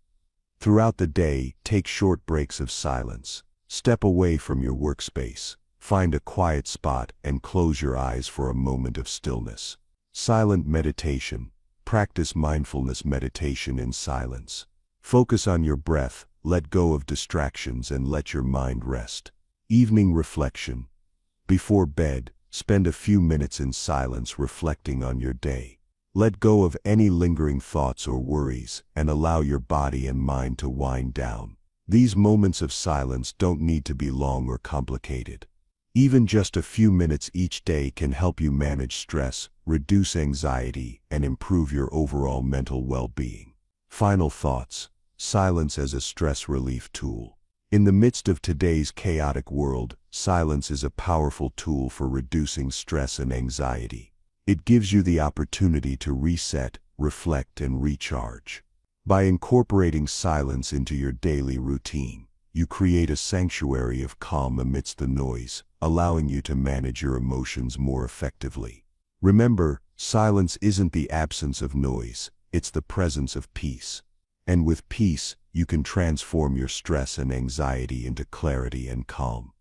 Throughout the day, take short breaks of silence. Step away from your workspace. Find a quiet spot and close your eyes for a moment of stillness. Silent meditation. Practice mindfulness meditation in silence. Focus on your breath, let go of distractions, and let your mind rest. Evening reflection. Before bed, spend a few minutes in silence reflecting on your day. Let go of any lingering thoughts or worries and allow your body and mind to wind down. These moments of silence don't need to be long or complicated. Even just a few minutes each day can help you manage stress, reduce anxiety, and improve your overall mental well-being. Final thoughts. Silence as a stress relief tool. In the midst of today's chaotic world, silence is a powerful tool for reducing stress and anxiety. It gives you the opportunity to reset, reflect, and recharge. By incorporating silence into your daily routine, you create a sanctuary of calm amidst the noise, allowing you to manage your emotions more effectively. Remember, silence isn't the absence of noise, it's the presence of peace. And with peace, you can transform your stress and anxiety into clarity and calm.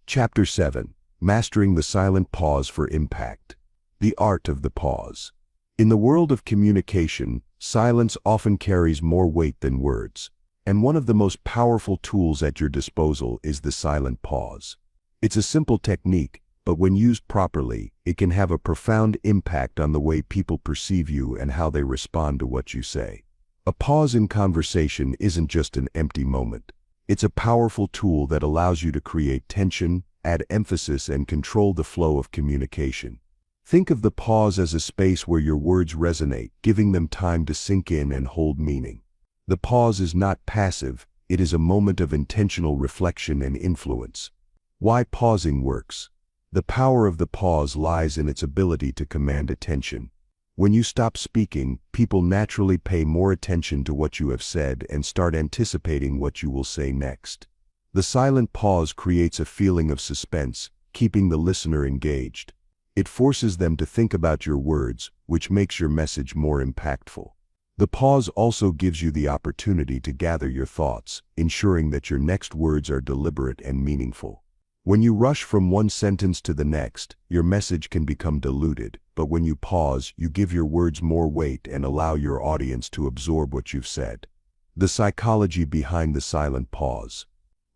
Chapter 7. Mastering the silent pause for impact. The art of the pause. In the world of communication, silence often carries more weight than words, and one of the most powerful tools at your disposal is the silent pause. It's a simple technique, but when used properly, it can have a profound impact on the way people perceive you and how they respond to what you say. A pause in conversation isn't just an empty moment. It's a powerful tool that allows you to create tension, add emphasis, and control the flow of communication. Think of the pause as a space where your words resonate, giving them time to sink in and hold meaning. The pause is not passive, it is a moment of intentional reflection and influence. Why pausing works. The power of the pause lies in its ability to command attention. When you stop speaking, people naturally pay more attention to what you have said and start anticipating what you will say next. The silent pause creates a feeling of suspense, keeping the listener engaged. It forces them to think about your words, which makes your message more impactful. The pause also gives you the opportunity to gather your thoughts, ensuring that your next words are deliberate and meaningful. When you rush from one sentence to the next, your message can become diluted, but when you pause, you give your words more weight and allow your audience to absorb what you've said. The psychology behind the silent pause.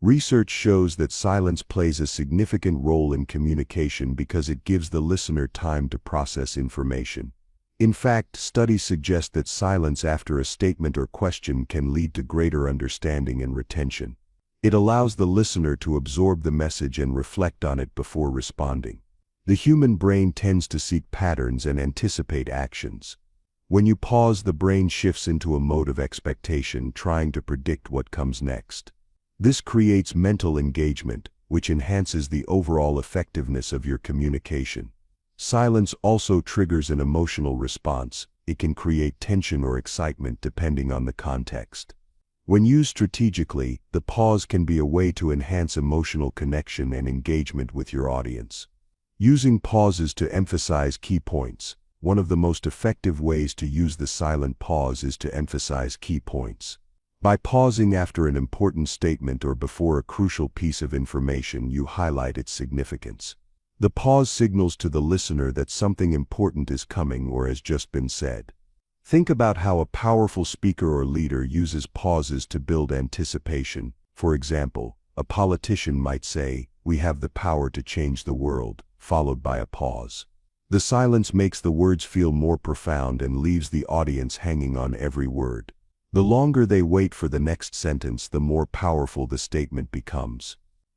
Research shows that silence plays a significant role in communication because it gives the listener time to process information. In fact, studies suggest that silence after a statement or question can lead to greater understanding and retention. It allows the listener to absorb the message and reflect on it before responding. The human brain tends to seek patterns and anticipate actions. When you pause, the brain shifts into a mode of expectation, trying to predict what comes next. This creates mental engagement, which enhances the overall effectiveness of your communication. Silence also triggers an emotional response. It can create tension or excitement depending on the context. When used strategically, the pause can be a way to enhance emotional connection and engagement with your audience. Using pauses to emphasize key points. One of the most effective ways to use the silent pause is to emphasize key points. By pausing after an important statement or before a crucial piece of information, you highlight its significance. The pause signals to the listener that something important is coming or has just been said. Think about how a powerful speaker or leader uses pauses to build anticipation. For example, a politician might say, "We have the power to change the world," followed by a pause. The silence makes the words feel more profound and leaves the audience hanging on every word. The longer they wait for the next sentence, the more powerful the statement becomes.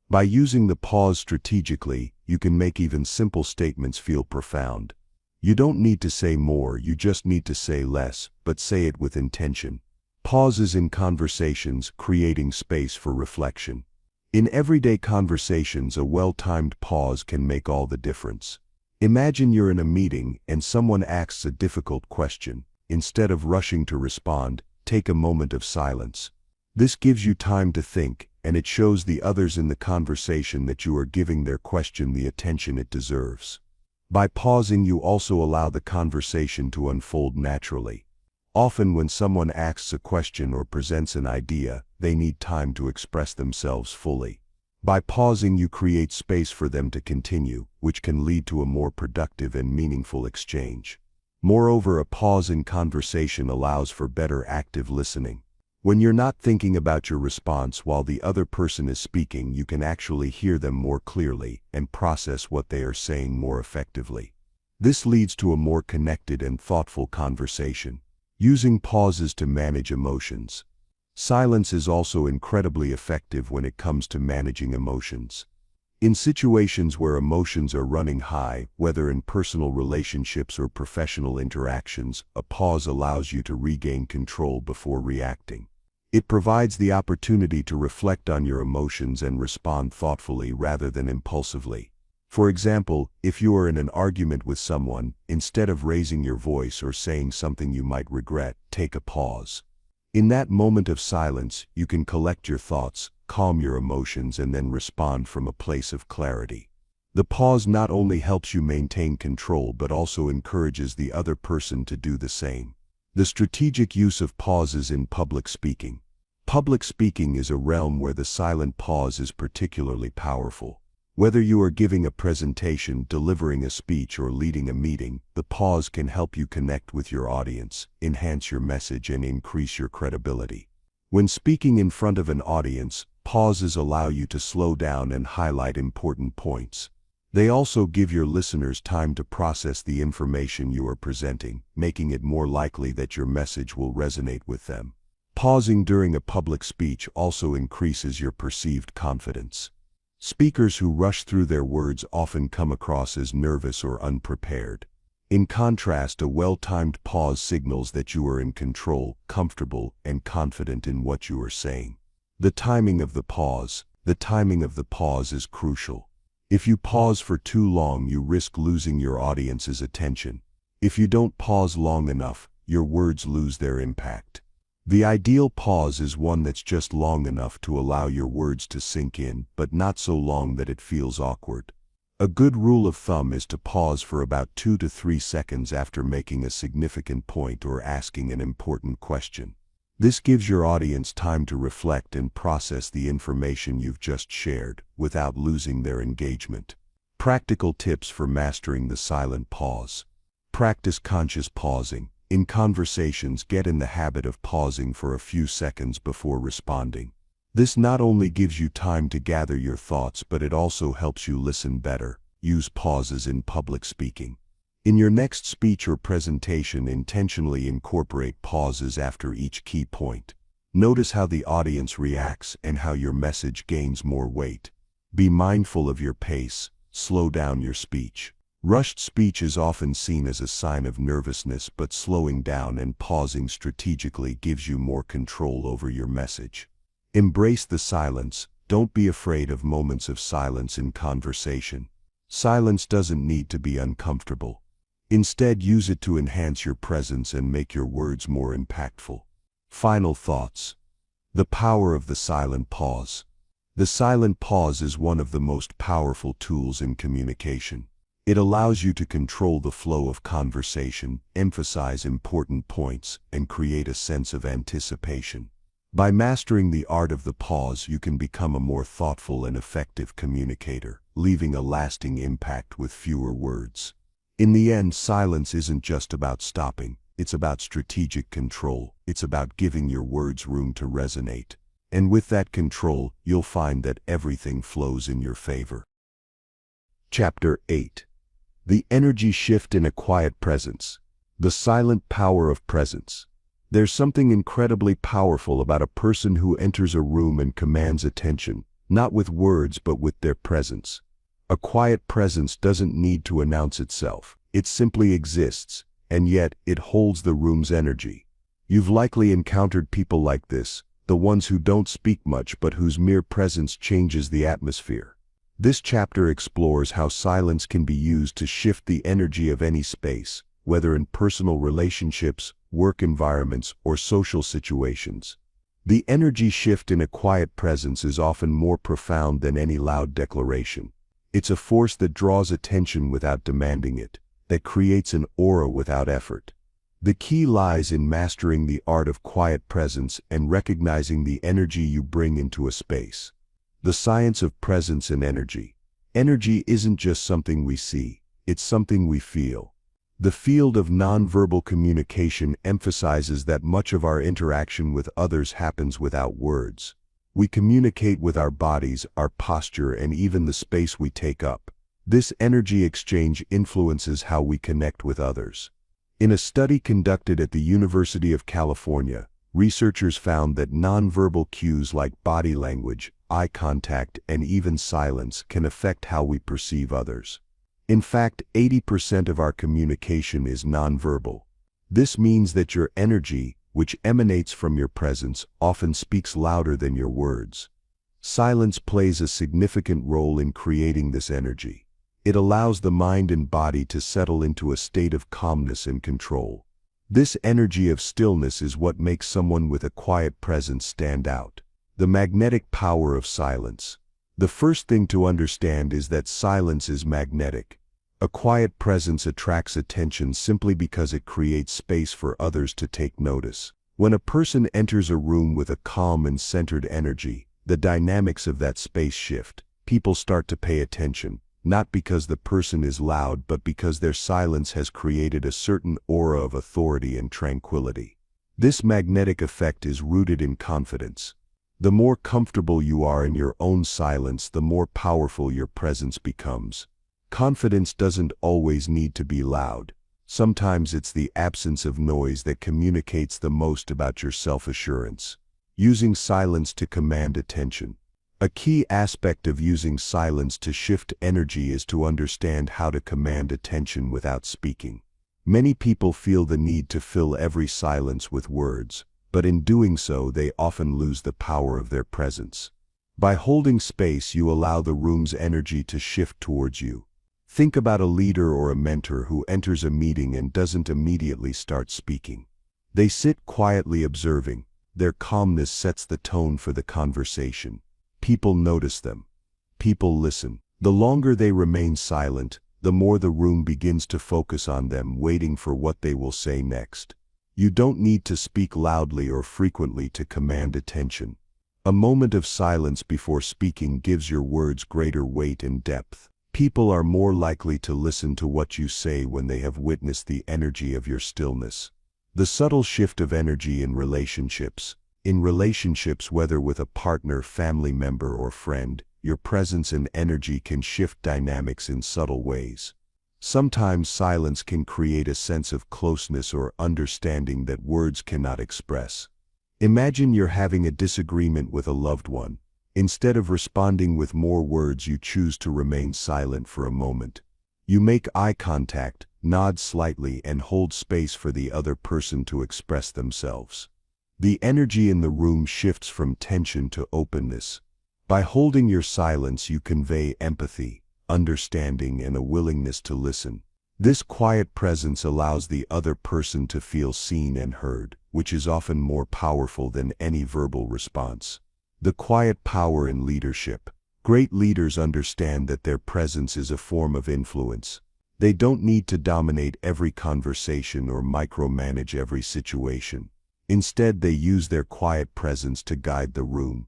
By using the pause strategically, you can make even simple statements feel profound. You don't need to say more, you just need to say less, but say it with intention. Pauses in conversations, creating space for reflection. In everyday conversations, a well-timed pause can make all the difference. Imagine you're in a meeting and someone asks a difficult question. Instead of rushing to respond, take a moment of silence. This gives you time to think, and it shows the others in the conversation that you are giving their question the attention it deserves. By pausing, you also allow the conversation to unfold naturally. Often when someone asks a question or presents an idea, they need time to express themselves fully. By pausing, you create space for them to continue, which can lead to a more productive and meaningful exchange. Moreover, a pause in conversation allows for better active listening. When you're not thinking about your response while the other person is speaking, you can actually hear them more clearly and process what they are saying more effectively. This leads to a more connected and thoughtful conversation. Using pauses to manage emotions. Silence is also incredibly effective when it comes to managing emotions. In situations where emotions are running high, whether in personal relationships or professional interactions, a pause allows you to regain control before reacting. It provides the opportunity to reflect on your emotions and respond thoughtfully rather than impulsively. For example, if you are in an argument with someone, instead of raising your voice or saying something you might regret, take a pause. In that moment of silence, you can collect your thoughts, calm your emotions, and then respond from a place of clarity. The pause not only helps you maintain control but also encourages the other person to do the same. The strategic use of pauses in public speaking. Public speaking is a realm where the silent pause is particularly powerful. Whether you are giving a presentation, delivering a speech, or leading a meeting, the pause can help you connect with your audience, enhance your message, and increase your credibility. When speaking in front of an audience, pauses allow you to slow down and highlight important points. They also give your listeners time to process the information you are presenting, making it more likely that your message will resonate with them. Pausing during a public speech also increases your perceived confidence. Speakers who rush through their words often come across as nervous or unprepared. In contrast, a well-timed pause signals that you are in control, comfortable, and confident in what you are saying. The timing of the pause. The timing of the pause is crucial. If you pause for too long, you risk losing your audience's attention. If you don't pause long enough, your words lose their impact. The ideal pause is one that's just long enough to allow your words to sink in, but not so long that it feels awkward. A good rule of thumb is to pause for about 2 to 3 seconds after making a significant point or asking an important question. This gives your audience time to reflect and process the information you've just shared, without losing their engagement. Practical tips for mastering the silent pause. Practice conscious pausing. In conversations, get in the habit of pausing for a few seconds before responding. This not only gives you time to gather your thoughts, but it also helps you listen better. Use pauses in public speaking. In your next speech or presentation, intentionally incorporate pauses after each key point. Notice how the audience reacts and how your message gains more weight. Be mindful of your pace. Slow down your speech. Rushed speech is often seen as a sign of nervousness, but slowing down and pausing strategically gives you more control over your message. Embrace the silence. Don't be afraid of moments of silence in conversation. Silence doesn't need to be uncomfortable. Instead, use it to enhance your presence and make your words more impactful. Final thoughts. The power of the silent pause. The silent pause is one of the most powerful tools in communication. It allows you to control the flow of conversation, emphasize important points, and create a sense of anticipation. By mastering the art of the pause, you can become a more thoughtful and effective communicator, leaving a lasting impact with fewer words. In the end, silence isn't just about stopping, it's about strategic control. It's about giving your words room to resonate. And with that control, you'll find that everything flows in your favor. Chapter 8. The energy shift in a quiet presence. The silent power of presence. There's something incredibly powerful about a person who enters a room and commands attention, not with words but with their presence. A quiet presence doesn't need to announce itself. It simply exists, and yet it holds the room's energy. You've likely encountered people like this, the ones who don't speak much but whose mere presence changes the atmosphere. This chapter explores how silence can be used to shift the energy of any space, whether in personal relationships, work environments, or social situations. The energy shift in a quiet presence is often more profound than any loud declaration. It's a force that draws attention without demanding it, that creates an aura without effort. The key lies in mastering the art of quiet presence and recognizing the energy you bring into a space. The science of presence and energy. Energy isn't just something we see, it's something we feel. The field of nonverbal communication emphasizes that much of our interaction with others happens without words. We communicate with our bodies, our posture, and even the space we take up. This energy exchange influences how we connect with others. In a study conducted at the University of California, researchers found that nonverbal cues like body language, eye contact, and even silence can affect how we perceive others. In fact, 80% of our communication is nonverbal. This means that your energy, which emanates from your presence, often speaks louder than your words. Silence plays a significant role in creating this energy. It allows the mind and body to settle into a state of calmness and control. This energy of stillness is what makes someone with a quiet presence stand out. The magnetic power of silence. The first thing to understand is that silence is magnetic. A quiet presence attracts attention simply because it creates space for others to take notice. When a person enters a room with a calm and centered energy, the dynamics of that space shift. People start to pay attention, not because the person is loud but because their silence has created a certain aura of authority and tranquility. This magnetic effect is rooted in confidence. The more comfortable you are in your own silence, the more powerful your presence becomes. Confidence doesn't always need to be loud. Sometimes it's the absence of noise that communicates the most about your self-assurance. Using silence to command attention. A key aspect of using silence to shift energy is to understand how to command attention without speaking. Many people feel the need to fill every silence with words, but in doing so they often lose the power of their presence. By holding space, you allow the room's energy to shift towards you. Think about a leader or a mentor who enters a meeting and doesn't immediately start speaking. They sit quietly observing. Their calmness sets the tone for the conversation. People notice them. People listen. The longer they remain silent, the more the room begins to focus on them, waiting for what they will say next. You don't need to speak loudly or frequently to command attention. A moment of silence before speaking gives your words greater weight and depth. People are more likely to listen to what you say when they have witnessed the energy of your stillness. The subtle shift of energy in relationships. In relationships, whether with a partner, family member, or friend, your presence and energy can shift dynamics in subtle ways. Sometimes silence can create a sense of closeness or understanding that words cannot express. Imagine you're having a disagreement with a loved one. Instead of responding with more words, you choose to remain silent for a moment. You make eye contact, nod slightly, and hold space for the other person to express themselves. The energy in the room shifts from tension to openness. By holding your silence, you convey empathy, understanding, and a willingness to listen. This quiet presence allows the other person to feel seen and heard, which is often more powerful than any verbal response. The quiet power in leadership. Great leaders understand that their presence is a form of influence. They don't need to dominate every conversation or micromanage every situation. Instead, they use their quiet presence to guide the room.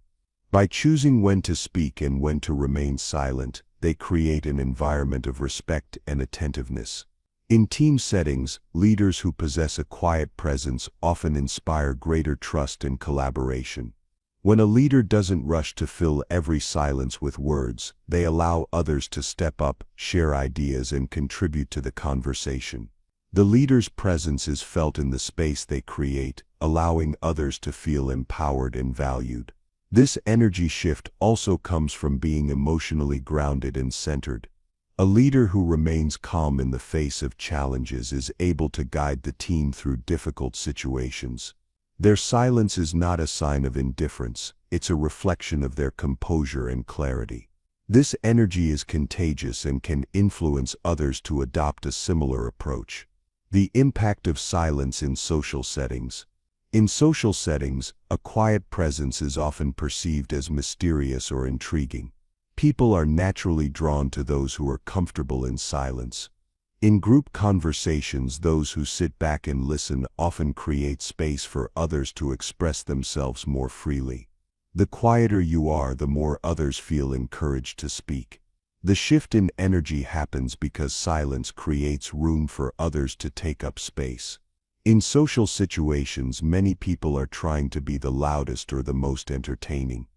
By choosing when to speak and when to remain silent, they create an environment of respect and attentiveness. In team settings, leaders who possess a quiet presence often inspire greater trust and collaboration. When a leader doesn't rush to fill every silence with words, they allow others to step up, share ideas, and contribute to the conversation. The leader's presence is felt in the space they create, allowing others to feel empowered and valued. This energy shift also comes from being emotionally grounded and centered. A leader who remains calm in the face of challenges is able to guide the team through difficult situations. Their silence is not a sign of indifference, it's a reflection of their composure and clarity. This energy is contagious and can influence others to adopt a similar approach. The impact of silence in social settings. In social settings, a quiet presence is often perceived as mysterious or intriguing. People are naturally drawn to those who are comfortable in silence. In group conversations, those who sit back and listen often create space for others to express themselves more freely. The quieter you are, the more others feel encouraged to speak. The shift in energy happens because silence creates room for others to take up space. In social situations, many people are trying to be the loudest or the most entertaining.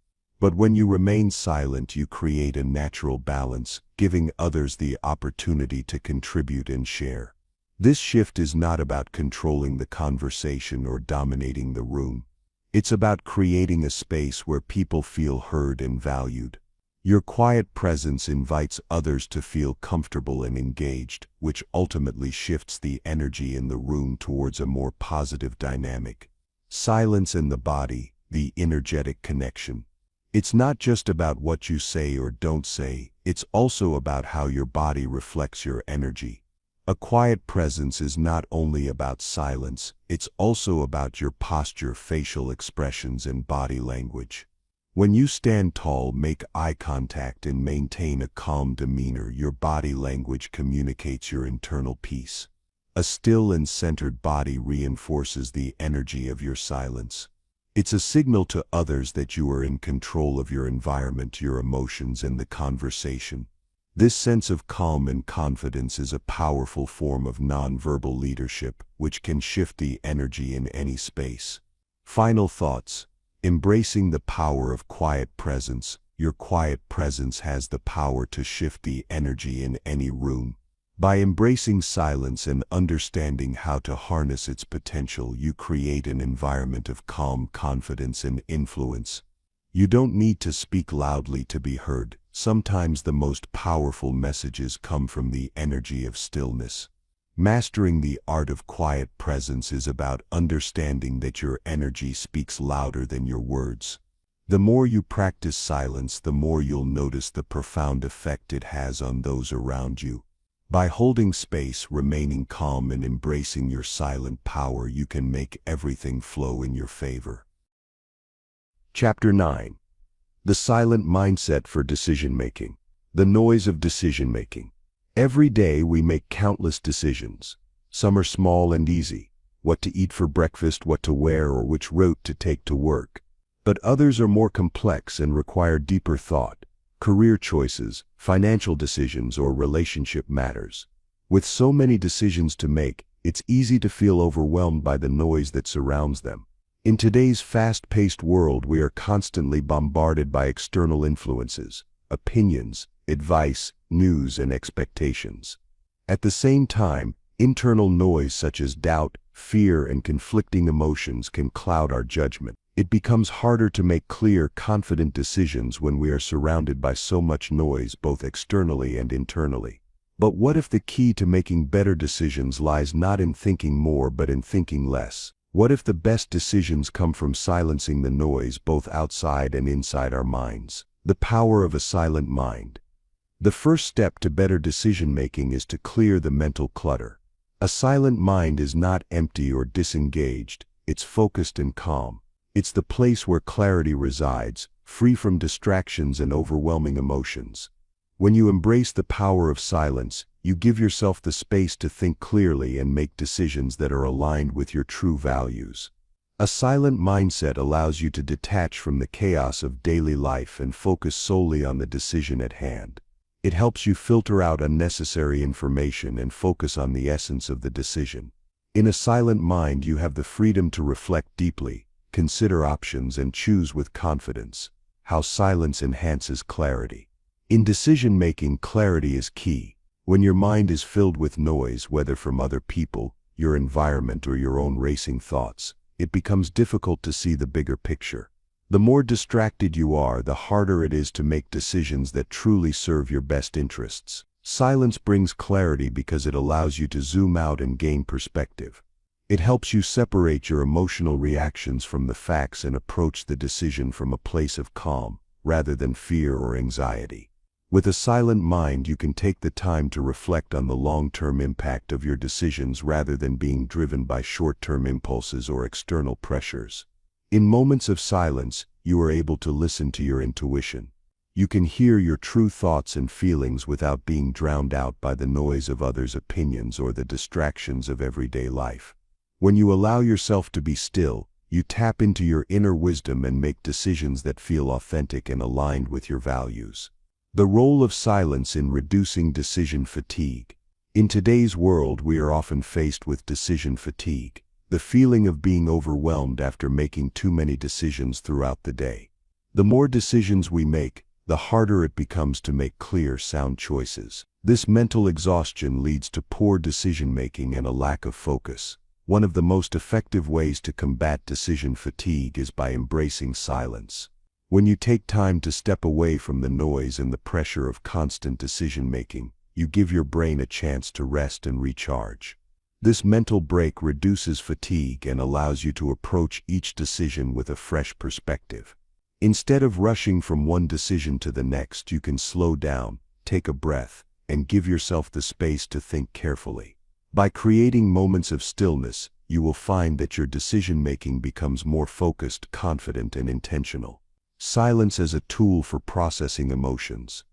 But when you remain silent, you create a natural balance, giving others the opportunity to contribute and share. This shift is not about controlling the conversation or dominating the room. It's about creating a space where people feel heard and valued. Your quiet presence invites others to feel comfortable and engaged, which ultimately shifts the energy in the room towards a more positive dynamic. Silence in the body, the energetic connection. It's not just about what you say or don't say, it's also about how your body reflects your energy. A quiet presence is not only about silence, it's also about your posture, facial expressions, and body language. When you stand tall, make eye contact, and maintain a calm demeanor, your body language communicates your internal peace. A still and centered body reinforces the energy of your silence. It's a signal to others that you are in control of your environment, your emotions, and the conversation. This sense of calm and confidence is a powerful form of nonverbal leadership, which can shift the energy in any space. Final thoughts. Embracing the power of quiet presence. Your quiet presence has the power to shift the energy in any room. By embracing silence and understanding how to harness its potential, you create an environment of calm, confidence, and influence. You don't need to speak loudly to be heard. Sometimes the most powerful messages come from the energy of stillness. Mastering the art of quiet presence is about understanding that your energy speaks louder than your words. The more you practice silence, the more you'll notice the profound effect it has on those around you. By holding space, remaining calm, and embracing your silent power, you can make everything flow in your favor. Chapter 9. The silent mindset for decision-making. The noise of decision-making. Every day we make countless decisions. Some are small and easy: what to eat for breakfast, what to wear, or which route to take to work. But others are more complex and require deeper thought. Career choices, financial decisions, or relationship matters. With so many decisions to make, it's easy to feel overwhelmed by the noise that surrounds them. In today's fast-paced world, we are constantly bombarded by external influences, opinions, advice, news, and expectations. At the same time, internal noise such as doubt, fear, and conflicting emotions can cloud our judgment. It becomes harder to make clear, confident decisions when we are surrounded by so much noise, both externally and internally. But what if the key to making better decisions lies not in thinking more but in thinking less? What if the best decisions come from silencing the noise both outside and inside our minds? The power of a silent mind. The first step to better decision-making is to clear the mental clutter. A silent mind is not empty or disengaged, it's focused and calm. It's the place where clarity resides, free from distractions and overwhelming emotions. When you embrace the power of silence, you give yourself the space to think clearly and make decisions that are aligned with your true values. A silent mindset allows you to detach from the chaos of daily life and focus solely on the decision at hand. It helps you filter out unnecessary information and focus on the essence of the decision. In a silent mind, you have the freedom to reflect deeply, consider options, and choose with confidence. How silence enhances clarity. In decision-making, clarity is key. When your mind is filled with noise, whether from other people, your environment, or your own racing thoughts, it becomes difficult to see the bigger picture. The more distracted you are, the harder it is to make decisions that truly serve your best interests. Silence brings clarity because it allows you to zoom out and gain perspective. It helps you separate your emotional reactions from the facts and approach the decision from a place of calm, rather than fear or anxiety. With a silent mind, you can take the time to reflect on the long-term impact of your decisions rather than being driven by short-term impulses or external pressures. In moments of silence, you are able to listen to your intuition. You can hear your true thoughts and feelings without being drowned out by the noise of others' opinions or the distractions of everyday life. When you allow yourself to be still, you tap into your inner wisdom and make decisions that feel authentic and aligned with your values. The role of silence in reducing decision fatigue. In today's world, we are often faced with decision fatigue, the feeling of being overwhelmed after making too many decisions throughout the day. The more decisions we make, the harder it becomes to make clear, sound choices. This mental exhaustion leads to poor decision-making and a lack of focus. One of the most effective ways to combat decision fatigue is by embracing silence. When you take time to step away from the noise and the pressure of constant decision-making, you give your brain a chance to rest and recharge. This mental break reduces fatigue and allows you to approach each decision with a fresh perspective. Instead of rushing from one decision to the next, you can slow down, take a breath, and give yourself the space to think carefully. By creating moments of stillness, you will find that your decision-making becomes more focused, confident, and intentional. Silence as a tool for processing emotions.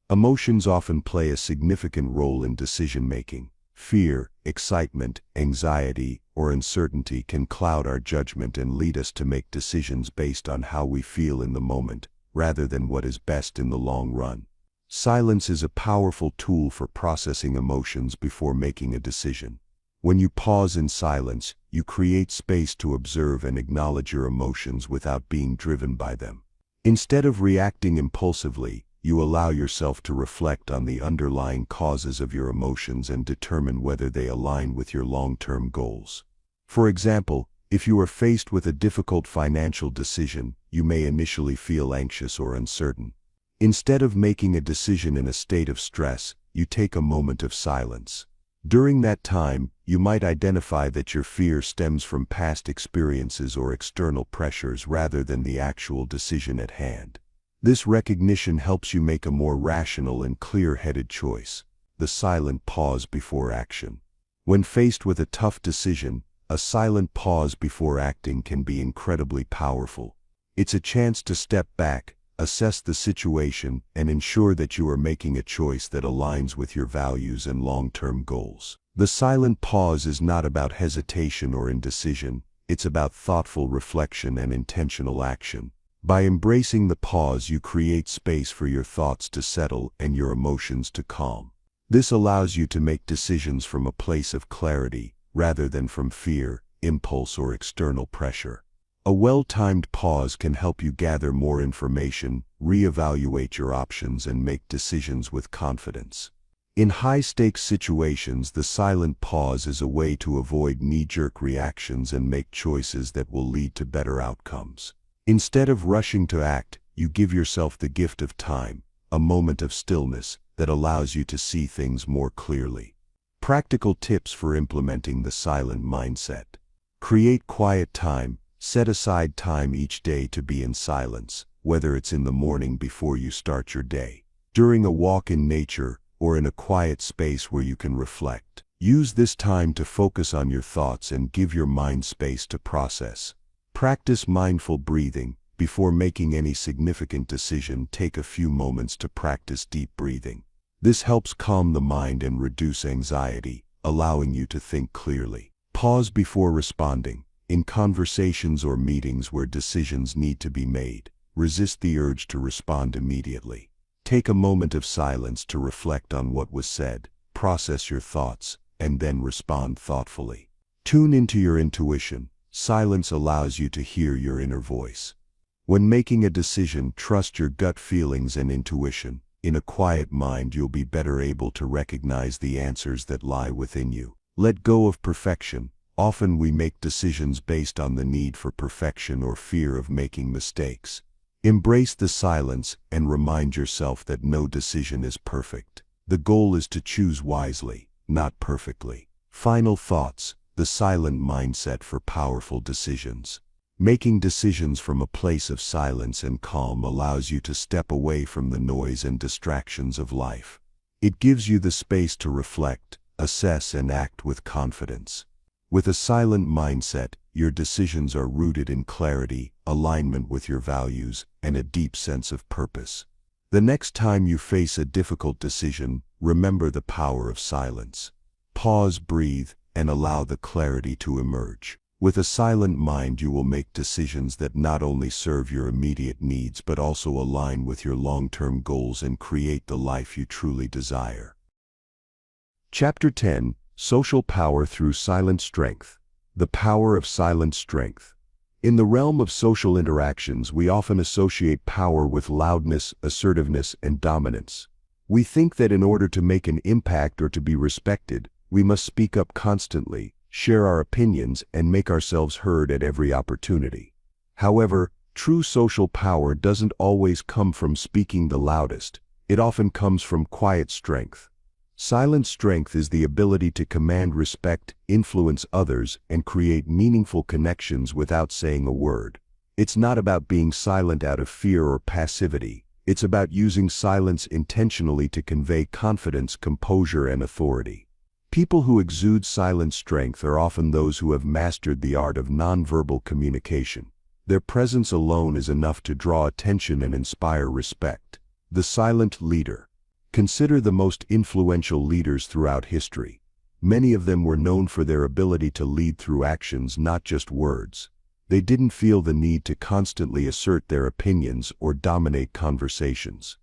Emotions often play a significant role in decision-making. Fear, excitement, anxiety, or uncertainty can cloud our judgment and lead us to make decisions based on how we feel in the moment, rather than what is best in the long run. Silence is a powerful tool for processing emotions before making a decision. When you pause in silence, you create space to observe and acknowledge your emotions without being driven by them. Instead of reacting impulsively, you allow yourself to reflect on the underlying causes of your emotions and determine whether they align with your long-term goals. For example, if you are faced with a difficult financial decision, you may initially feel anxious or uncertain. Instead of making a decision in a state of stress, you take a moment of silence. During that time, you might identify that your fear stems from past experiences or external pressures rather than the actual decision at hand. This recognition helps you make a more rational and clear-headed choice. The silent pause before action. When faced with a tough decision, a silent pause before acting can be incredibly powerful. It's a chance to step back, assess the situation, and ensure that you are making a choice that aligns with your values and long-term goals. The silent pause is not about hesitation or indecision, it's about thoughtful reflection and intentional action. By embracing the pause, you create space for your thoughts to settle and your emotions to calm. This allows you to make decisions from a place of clarity, rather than from fear, impulse, or external pressure. A well-timed pause can help you gather more information, reevaluate your options, and make decisions with confidence. In high-stakes situations, the silent pause is a way to avoid knee-jerk reactions and make choices that will lead to better outcomes. Instead of rushing to act, you give yourself the gift of time, a moment of stillness that allows you to see things more clearly. Practical tips for implementing the silent mindset. Create quiet time. Set aside time each day to be in silence, whether it's in the morning before you start your day, during a walk in nature, or in a quiet space where you can reflect. Use this time to focus on your thoughts and give your mind space to process. Practice mindful breathing. Before making any significant decision, take a few moments to practice deep breathing. This helps calm the mind and reduce anxiety, allowing you to think clearly. Pause before responding. In conversations or meetings where decisions need to be made, resist the urge to respond immediately. Take a moment of silence to reflect on what was said, process your thoughts, and then respond thoughtfully. Tune into your intuition. Silence allows you to hear your inner voice. When making a decision, trust your gut feelings and intuition. In a quiet mind, you'll be better able to recognize the answers that lie within you. Let go of perfection. Often we make decisions based on the need for perfection or fear of making mistakes. Embrace the silence and remind yourself that no decision is perfect. The goal is to choose wisely, not perfectly. Final thoughts. The silent mindset for powerful decisions. Making decisions from a place of silence and calm allows you to step away from the noise and distractions of life. It gives you the space to reflect, assess, and act with confidence. With a silent mindset, your decisions are rooted in clarity, alignment with your values, and a deep sense of purpose. The next time you face a difficult decision, remember the power of silence. Pause, breathe, and allow the clarity to emerge. With a silent mind, you will make decisions that not only serve your immediate needs but also align with your long-term goals and create the life you truly desire. Chapter 10. Social Power Through Silent Strength. The Power of Silent Strength. In the realm of social interactions, we often associate power with loudness, assertiveness, and dominance. We think that in order to make an impact or to be respected, we must speak up constantly, share our opinions, and make ourselves heard at every opportunity. However, true social power doesn't always come from speaking the loudest. It often comes from quiet strength. Silent strength is the ability to command respect, influence others, and create meaningful connections without saying a word. It's not about being silent out of fear or passivity. It's about using silence intentionally to convey confidence, composure, and authority. People who exude silent strength are often those who have mastered the art of nonverbal communication. Their presence alone is enough to draw attention and inspire respect. The silent leader. Consider the most influential leaders throughout history. Many of them were known for their ability to lead through actions, not just words. They didn't feel the need to constantly assert their opinions or dominate conversations.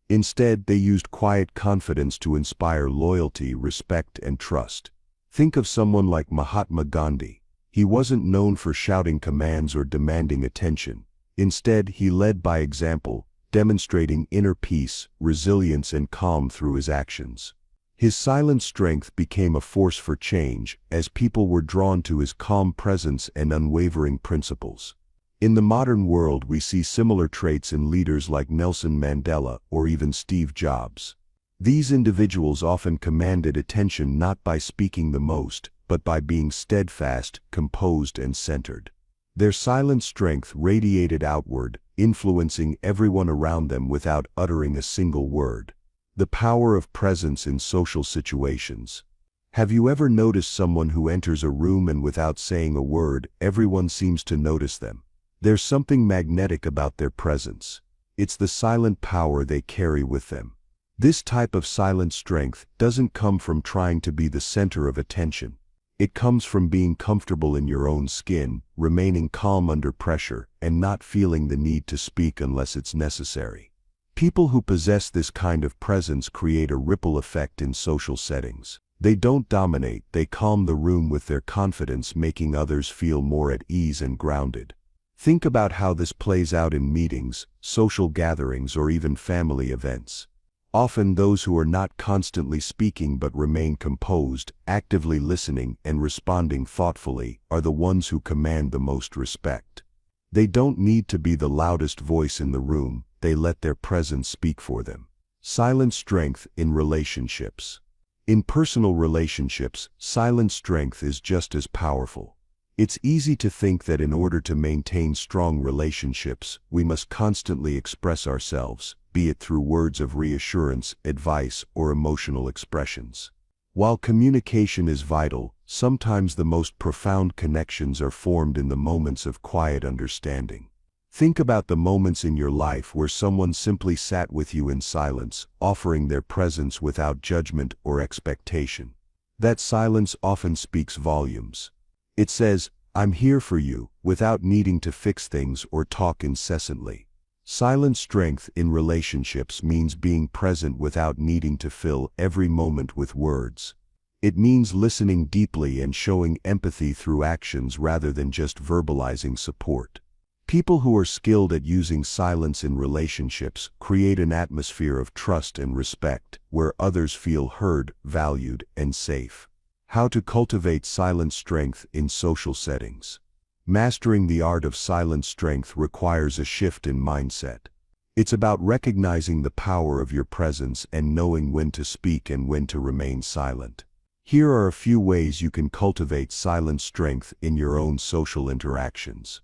Instead, they used quiet confidence to inspire loyalty, respect, and trust. Think of someone like Mahatma Gandhi. He wasn't known for shouting commands or demanding attention. Instead, he led by example, demonstrating inner peace, resilience, and calm through his actions. His silent strength became a force for change, as people were drawn to his calm presence and unwavering principles. In the modern world, we see similar traits in leaders like Nelson Mandela or even Steve Jobs. These individuals often commanded attention not by speaking the most, but by being steadfast, composed, and centered. Their silent strength radiated outward, influencing everyone around them without uttering a single word. The power of presence in social situations. Have you ever noticed someone who enters a room and without saying a word, everyone seems to notice them? There's something magnetic about their presence. It's the silent power they carry with them. This type of silent strength doesn't come from trying to be the center of attention. It comes from being comfortable in your own skin, remaining calm under pressure, and not feeling the need to speak unless it's necessary. People who possess this kind of presence create a ripple effect in social settings. They don't dominate, they calm the room with their confidence, making others feel more at ease and grounded. Think about how this plays out in meetings, social gatherings, or even family events. Often those who are not constantly speaking but remain composed, actively listening, and responding thoughtfully are the ones who command the most respect. They don't need to be the loudest voice in the room, they let their presence speak for them. Silent strength in relationships. In personal relationships, silent strength is just as powerful. It's easy to think that in order to maintain strong relationships, we must constantly express ourselves, be it through words of reassurance, advice, or emotional expressions. While communication is vital, sometimes the most profound connections are formed in the moments of quiet understanding. Think about the moments in your life where someone simply sat with you in silence, offering their presence without judgment or expectation. That silence often speaks volumes. It says, "I'm here for you," without needing to fix things or talk incessantly. Silent strength in relationships means being present without needing to fill every moment with words. It means listening deeply and showing empathy through actions rather than just verbalizing support. People who are skilled at using silence in relationships create an atmosphere of trust and respect, where others feel heard, valued, and safe. How to cultivate silent strength in social settings. Mastering the art of silent strength requires a shift in mindset. It's about recognizing the power of your presence and knowing when to speak and when to remain silent. Here are a few ways you can cultivate silent strength in your own social interactions.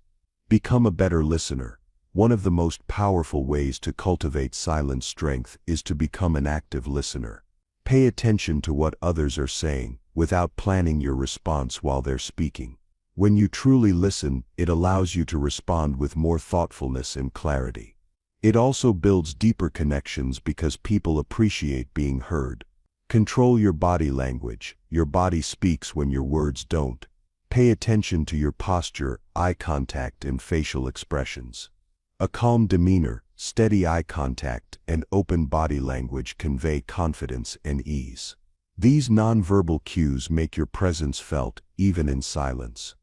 Become a better listener. One of the most powerful ways to cultivate silent strength is to become an active listener. Pay attention to what others are saying, without planning your response while they're speaking. When you truly listen, it allows you to respond with more thoughtfulness and clarity. It also builds deeper connections because people appreciate being heard. Control your body language. Your body speaks when your words don't. Pay attention to your posture, eye contact, and facial expressions. A calm demeanor, steady eye contact, and open body language convey confidence and ease. These nonverbal cues make your presence felt, even in silence.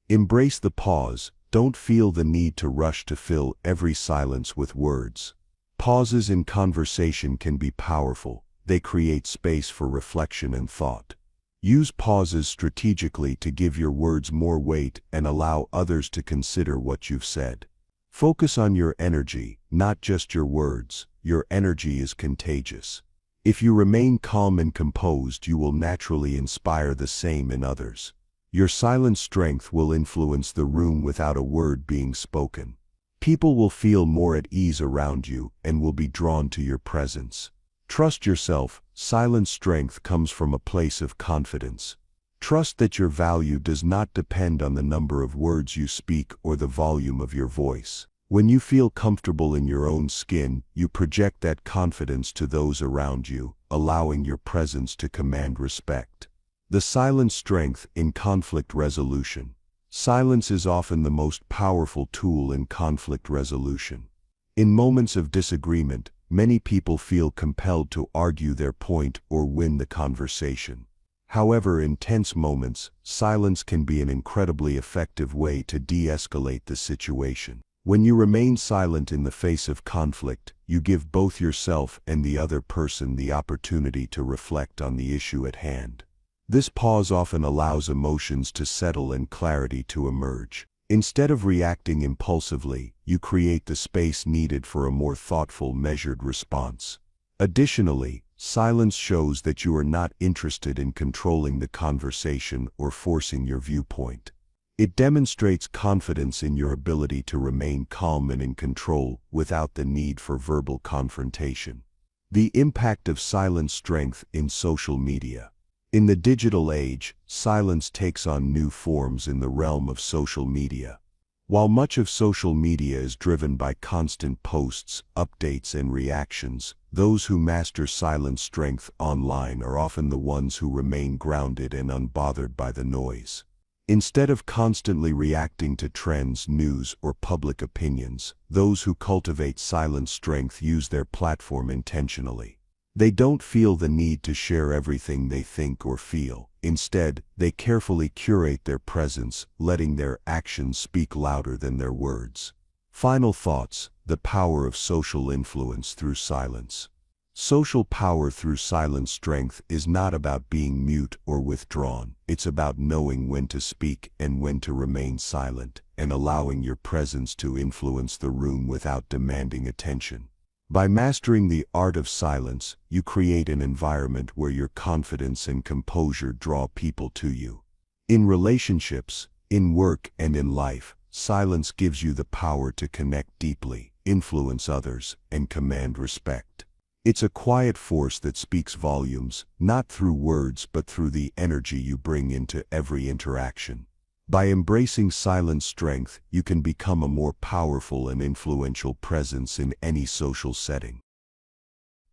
Embrace the pause. Don't feel the need to rush to fill every silence with words. Pauses in conversation can be powerful. They create space for reflection and thought. Use pauses strategically to give your words more weight and allow others to consider what you've said. Focus on your energy, not just your words. Your energy is contagious. If you remain calm and composed, you will naturally inspire the same in others. Your silent strength will influence the room without a word being spoken. People will feel more at ease around you and will be drawn to your presence. Trust yourself. Silent strength comes from a place of confidence. Trust that your value does not depend on the number of words you speak or the volume of your voice. When you feel comfortable in your own skin, you project that confidence to those around you, allowing your presence to command respect. The silent strength in conflict resolution. Silence is often the most powerful tool in conflict resolution. In moments of disagreement, many people feel compelled to argue their point or win the conversation. However, in tense moments, silence can be an incredibly effective way to de-escalate the situation. When you remain silent in the face of conflict, you give both yourself and the other person the opportunity to reflect on the issue at hand. This pause often allows emotions to settle and clarity to emerge. Instead of reacting impulsively, you create the space needed for a more thoughtful, measured response. Additionally, silence shows that you are not interested in controlling the conversation or forcing your viewpoint. It demonstrates confidence in your ability to remain calm and in control without the need for verbal confrontation. The impact of silent strength in social media. In the digital age, silence takes on new forms in the realm of social media. While much of social media is driven by constant posts, updates, and reactions, those who master silent strength online are often the ones who remain grounded and unbothered by the noise. Instead of constantly reacting to trends, news, or public opinions, those who cultivate silent strength use their platform intentionally. They don't feel the need to share everything they think or feel. Instead, they carefully curate their presence, letting their actions speak louder than their words. Final thoughts: the power of social influence through silence. Social power through silent strength is not about being mute or withdrawn. It's about knowing when to speak and when to remain silent, and allowing your presence to influence the room without demanding attention. By mastering the art of silence, you create an environment where your confidence and composure draw people to you. In relationships, in work, and in life, silence gives you the power to connect deeply, influence others, and command respect. It's a quiet force that speaks volumes, not through words but through the energy you bring into every interaction. By embracing silent strength, you can become a more powerful and influential presence in any social setting.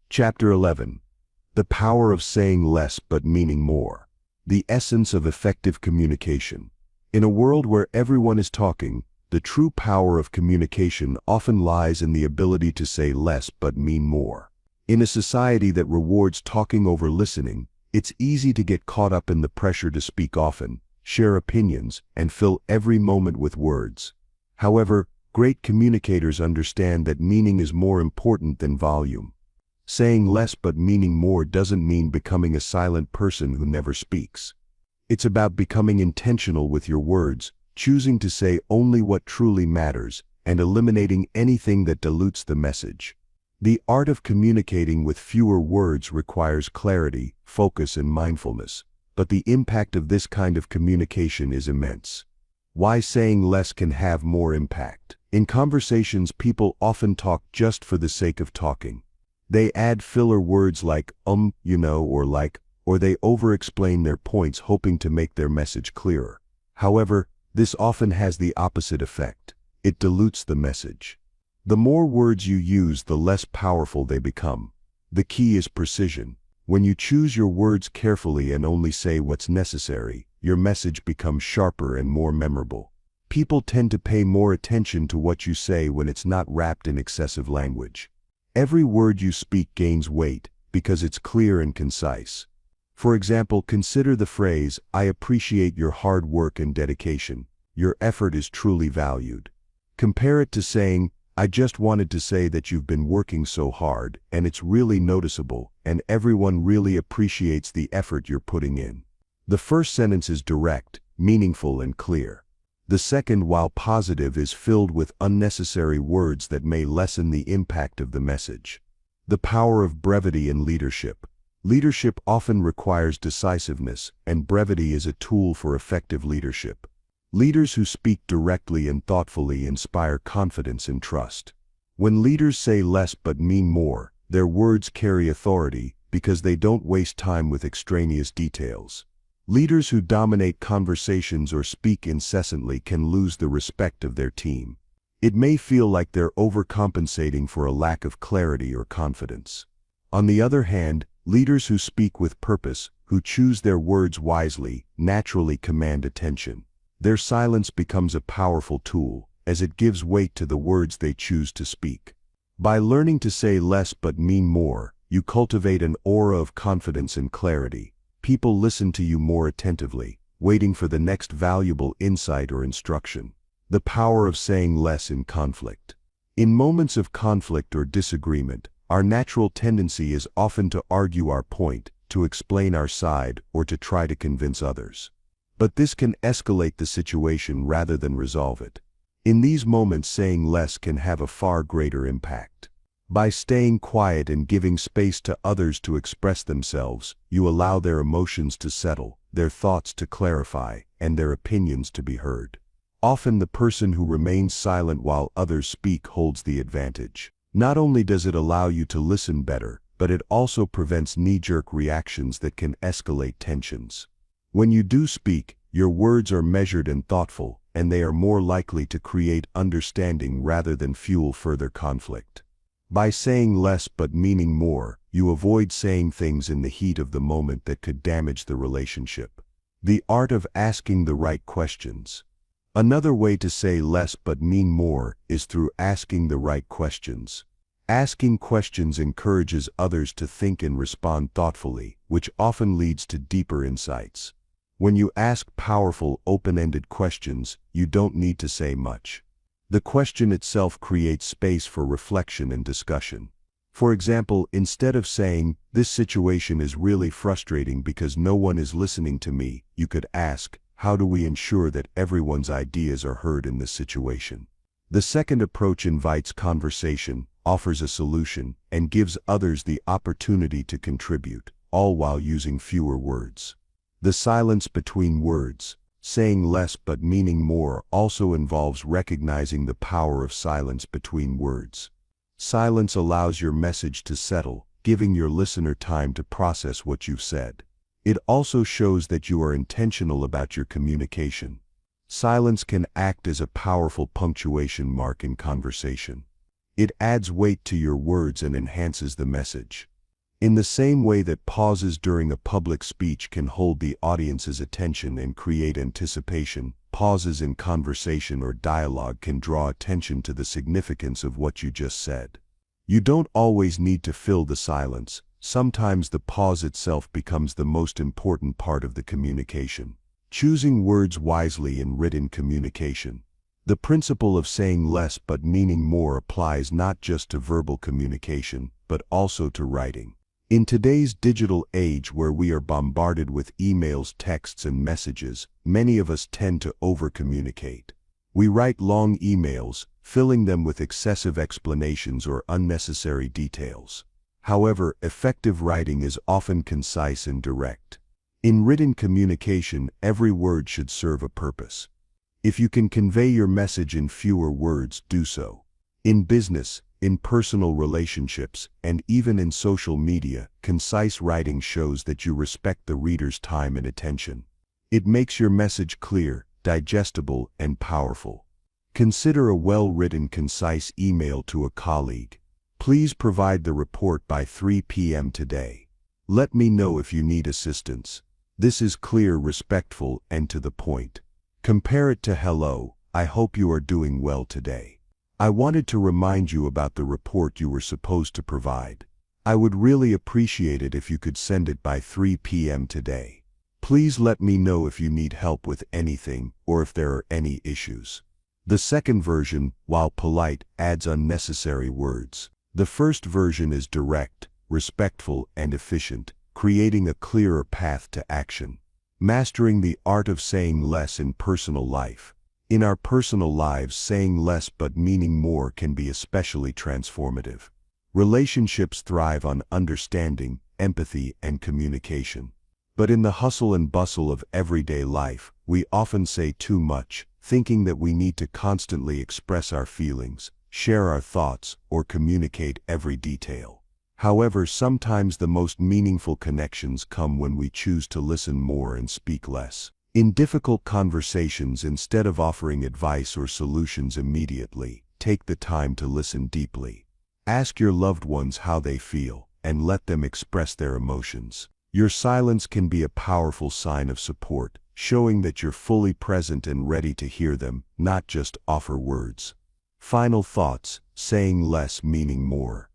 Chapter 11. The power of saying less but meaning more. The essence of effective communication. In a world where everyone is talking, the true power of communication often lies in the ability to say less but mean more. In a society that rewards talking over listening, it's easy to get caught up in the pressure to speak often, share opinions, and fill every moment with words. However, great communicators understand that meaning is more important than volume. Saying less but meaning more doesn't mean becoming a silent person who never speaks. It's about becoming intentional with your words, choosing to say only what truly matters, and eliminating anything that dilutes the message. The art of communicating with fewer words requires clarity, focus, and mindfulness. But the impact of this kind of communication is immense. Why saying less can have more impact. In conversations, people often talk just for the sake of talking. They add filler words like, you know, or like, or they over-explain their points hoping to make their message clearer. However, this often has the opposite effect. It dilutes the message. The more words you use, the less powerful they become. The key is precision. When you choose your words carefully and only say what's necessary, your message becomes sharper and more memorable. People tend to pay more attention to what you say when it's not wrapped in excessive language. Every word you speak gains weight because it's clear and concise. For example, consider the phrase, "I appreciate your hard work and dedication." your effort is truly valued. Compare it to saying, "I just wanted to say that you've been working so hard, and it's really noticeable, and everyone really appreciates the effort you're putting in." The first sentence is direct, meaningful, and clear. The second, while positive, is filled with unnecessary words that may lessen the impact of the message. The power of brevity in leadership. Leadership often requires decisiveness, and brevity is a tool for effective leadership. Leaders who speak directly and thoughtfully inspire confidence and trust. When leaders say less but mean more, their words carry authority because they don't waste time with extraneous details. Leaders who dominate conversations or speak incessantly can lose the respect of their team. It may feel like they're overcompensating for a lack of clarity or confidence. On the other hand, leaders who speak with purpose, who choose their words wisely, naturally command attention. Their silence becomes a powerful tool, as it gives weight to the words they choose to speak. By learning to say less but mean more, you cultivate an aura of confidence and clarity. People listen to you more attentively, waiting for the next valuable insight or instruction. The power of saying less in conflict. In moments of conflict or disagreement, our natural tendency is often to argue our point, to explain our side, or to try to convince others. But this can escalate the situation rather than resolve it. In these moments, saying less can have a far greater impact. By staying quiet and giving space to others to express themselves, you allow their emotions to settle, their thoughts to clarify, and their opinions to be heard. Often the person who remains silent while others speak holds the advantage. Not only does it allow you to listen better, but it also prevents knee-jerk reactions that can escalate tensions. When you do speak, your words are measured and thoughtful, and they are more likely to create understanding rather than fuel further conflict. By saying less but meaning more, you avoid saying things in the heat of the moment that could damage the relationship. The art of asking the right questions. Another way to say less but mean more is through asking the right questions. Asking questions encourages others to think and respond thoughtfully, which often leads to deeper insights. When you ask powerful, open-ended questions, you don't need to say much. The question itself creates space for reflection and discussion. For example, instead of saying, "This situation is really frustrating because no one is listening to me," you could ask, "How do we ensure that everyone's ideas are heard in this situation?" The second approach invites conversation, offers a solution, and gives others the opportunity to contribute, all while using fewer words. The silence between words. Saying less but meaning more also involves recognizing the power of silence between words. Silence allows your message to settle, giving your listener time to process what you've said. It also shows that you are intentional about your communication. Silence can act as a powerful punctuation mark in conversation. It adds weight to your words and enhances the message. In the same way that pauses during a public speech can hold the audience's attention and create anticipation, pauses in conversation or dialogue can draw attention to the significance of what you just said. You don't always need to fill the silence. Sometimes the pause itself becomes the most important part of the communication. Choosing words wisely in written communication. The principle of saying less but meaning more applies not just to verbal communication, but also to writing. In today's digital age where we are bombarded with emails, texts, and messages, many of us tend to over-communicate. We write long emails, filling them with excessive explanations or unnecessary details. However, effective writing is often concise and direct. In written communication, every word should serve a purpose. If you can convey your message in fewer words, do so. In business, in personal relationships, and even in social media, concise writing shows that you respect the reader's time and attention. It makes your message clear, digestible, and powerful. Consider a well-written, concise email to a colleague. Please provide the report by 3 p.m. today. Let me know if you need assistance. This is clear, respectful, and to the point. Compare it to "Hello, I hope you are doing well today. I wanted to remind you about the report you were supposed to provide. I would really appreciate it if you could send it by 3 p.m. today. Please let me know if you need help with anything or if there are any issues. The second version, while polite, adds unnecessary words. The first version is direct, respectful, and efficient, creating a clearer path to action. Mastering the art of saying less in personal life. In our personal lives, saying less but meaning more can be especially transformative. Relationships thrive on understanding, empathy, and communication. But in the hustle and bustle of everyday life, we often say too much, thinking that we need to constantly express our feelings, share our thoughts, or communicate every detail. However, sometimes the most meaningful connections come when we choose to listen more and speak less. In difficult conversations, instead of offering advice or solutions immediately, take the time to listen deeply. Ask your loved ones how they feel, and let them express their emotions. Your silence can be a powerful sign of support, showing that you're fully present and ready to hear them, not just offer words. Final thoughts, saying less meaning more.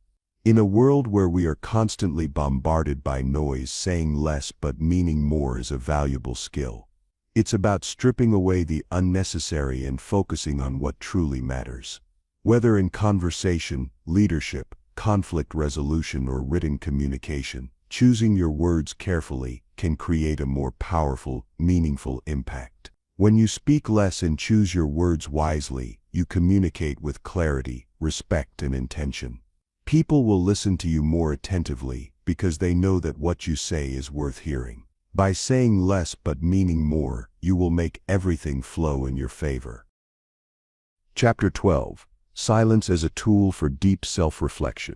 In a world where we are constantly bombarded by noise, saying less but meaning more is a valuable skill. It's about stripping away the unnecessary and focusing on what truly matters. Whether in conversation, leadership, conflict resolution, or written communication, choosing your words carefully can create a more powerful, meaningful impact. When you speak less and choose your words wisely, you communicate with clarity, respect, and intention. People will listen to you more attentively because they know that what you say is worth hearing. By saying less but meaning more, you will make everything flow in your favor. Chapter 12. Silence as a tool for deep self-reflection.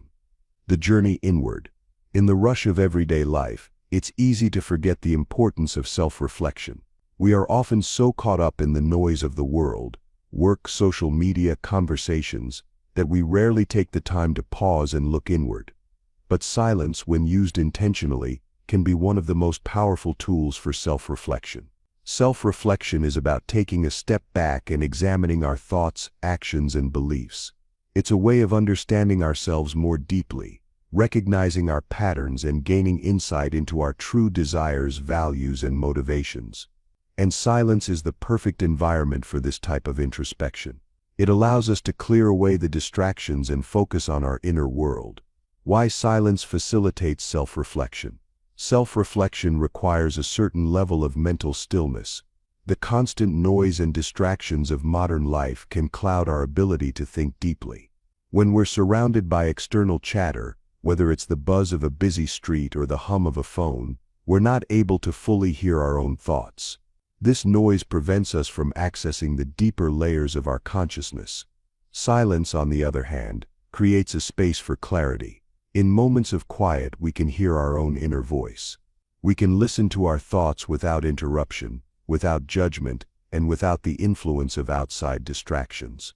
The journey inward. In the rush of everyday life, it's easy to forget the importance of self-reflection. We are often so caught up in the noise of the world, work, social media, conversations, that we rarely take the time to pause and look inward. But silence, when used intentionally, can be one of the most powerful tools for self-reflection. Self-reflection is about taking a step back and examining our thoughts, actions, and beliefs. It's a way of understanding ourselves more deeply, recognizing our patterns, and gaining insight into our true desires, values, and motivations. And silence is the perfect environment for this type of introspection. It allows us to clear away the distractions and focus on our inner world. Why silence facilitates self-reflection. Self-reflection requires a certain level of mental stillness. The constant noise and distractions of modern life can cloud our ability to think deeply. When we're surrounded by external chatter, whether it's the buzz of a busy street or the hum of a phone, we're not able to fully hear our own thoughts. This noise prevents us from accessing the deeper layers of our consciousness. Silence, on the other hand, creates a space for clarity. In moments of quiet, we can hear our own inner voice. We can listen to our thoughts without interruption, without judgment, and without the influence of outside distractions.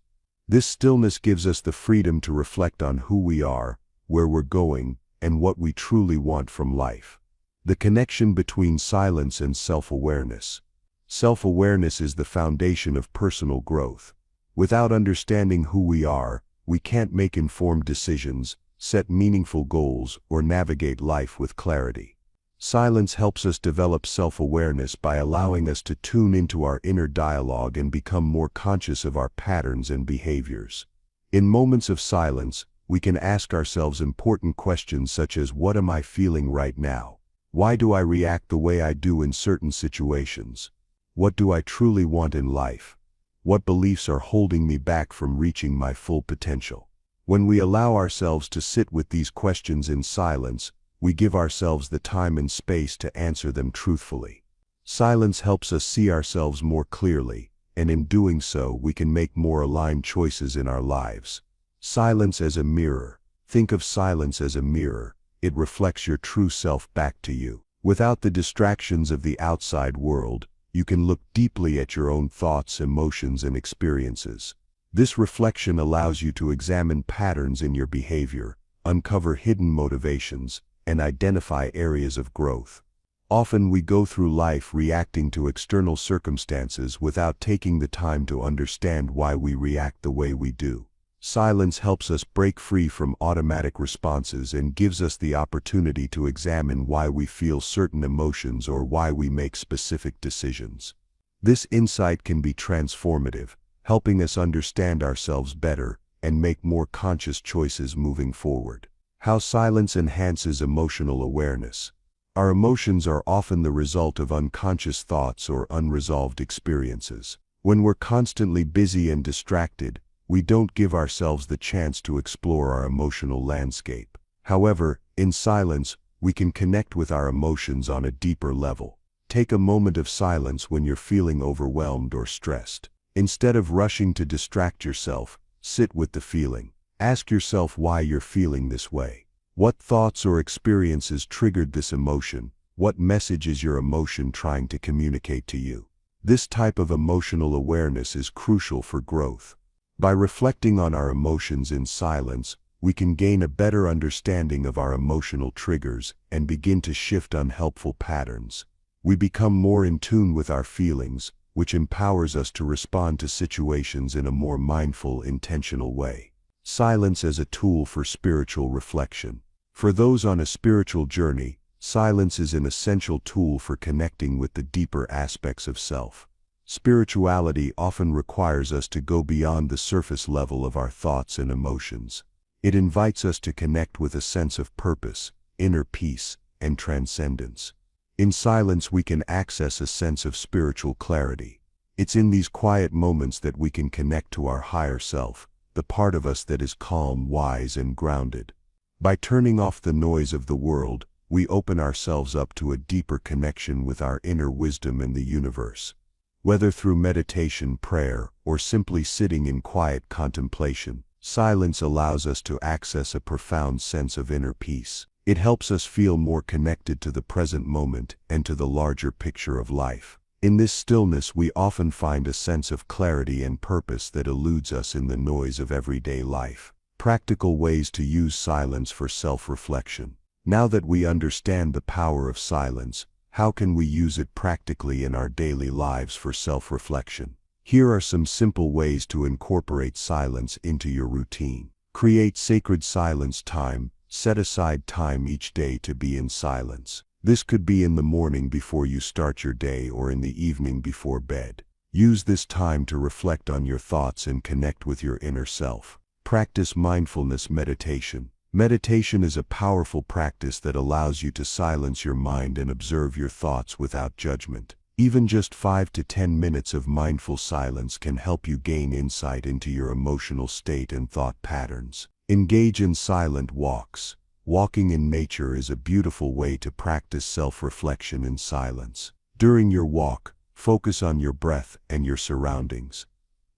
This stillness gives us the freedom to reflect on who we are, where we're going, and what we truly want from life. The connection between silence and self-awareness. Self-awareness is the foundation of personal growth. Without understanding who we are, we can't make informed decisions, set meaningful goals, or navigate life with clarity. Silence helps us develop self-awareness by allowing us to tune into our inner dialogue and become more conscious of our patterns and behaviors. In moments of silence, we can ask ourselves important questions such as, what am I feeling right now? Why do I react the way I do in certain situations? What do I truly want in life? What beliefs are holding me back from reaching my full potential? When we allow ourselves to sit with these questions in silence, we give ourselves the time and space to answer them truthfully. Silence helps us see ourselves more clearly, and in doing so, we can make more aligned choices in our lives. Silence as a mirror. Think of silence as a mirror. It reflects your true self back to you. Without the distractions of the outside world, you can look deeply at your own thoughts, emotions, and experiences. This reflection allows you to examine patterns in your behavior, uncover hidden motivations, and identify areas of growth. Often we go through life reacting to external circumstances without taking the time to understand why we react the way we do. Silence helps us break free from automatic responses and gives us the opportunity to examine why we feel certain emotions or why we make specific decisions. This insight can be transformative, helping us understand ourselves better and make more conscious choices moving forward. How silence enhances emotional awareness. Our emotions are often the result of unconscious thoughts or unresolved experiences. When we're constantly busy and distracted, we don't give ourselves the chance to explore our emotional landscape. However, in silence, we can connect with our emotions on a deeper level. Take a moment of silence when you're feeling overwhelmed or stressed. Instead of rushing to distract yourself, sit with the feeling. Ask yourself why you're feeling this way. What thoughts or experiences triggered this emotion? What message is your emotion trying to communicate to you? This type of emotional awareness is crucial for growth. By reflecting on our emotions in silence, we can gain a better understanding of our emotional triggers and begin to shift unhelpful patterns. We become more in tune with our feelings, which empowers us to respond to situations in a more mindful, intentional way. Silence as a tool for spiritual reflection. For those on a spiritual journey, silence is an essential tool for connecting with the deeper aspects of self. Spirituality often requires us to go beyond the surface level of our thoughts and emotions. It invites us to connect with a sense of purpose, inner peace, and transcendence. In silence we can access a sense of spiritual clarity. It's in these quiet moments that we can connect to our higher self, the part of us that is calm, wise, and grounded. By turning off the noise of the world, we open ourselves up to a deeper connection with our inner wisdom and the universe. Whether through meditation, prayer, or simply sitting in quiet contemplation, silence allows us to access a profound sense of inner peace. It helps us feel more connected to the present moment and to the larger picture of life. In this stillness we often find a sense of clarity and purpose that eludes us in the noise of everyday life. Practical ways to use silence for self-reflection. Now that we understand the power of silence, how can we use it practically in our daily lives for self-reflection? Here are some simple ways to incorporate silence into your routine. Create sacred silence time. Set aside time each day to be in silence. This could be in the morning before you start your day or in the evening before bed. Use this time to reflect on your thoughts and connect with your inner self. Practice mindfulness meditation. Meditation is a powerful practice that allows you to silence your mind and observe your thoughts without judgment. Even just 5 to 10 minutes of mindful silence can help you gain insight into your emotional state and thought patterns. Engage in silent walks. Walking in nature is a beautiful way to practice self-reflection in silence. During your walk, focus on your breath and your surroundings.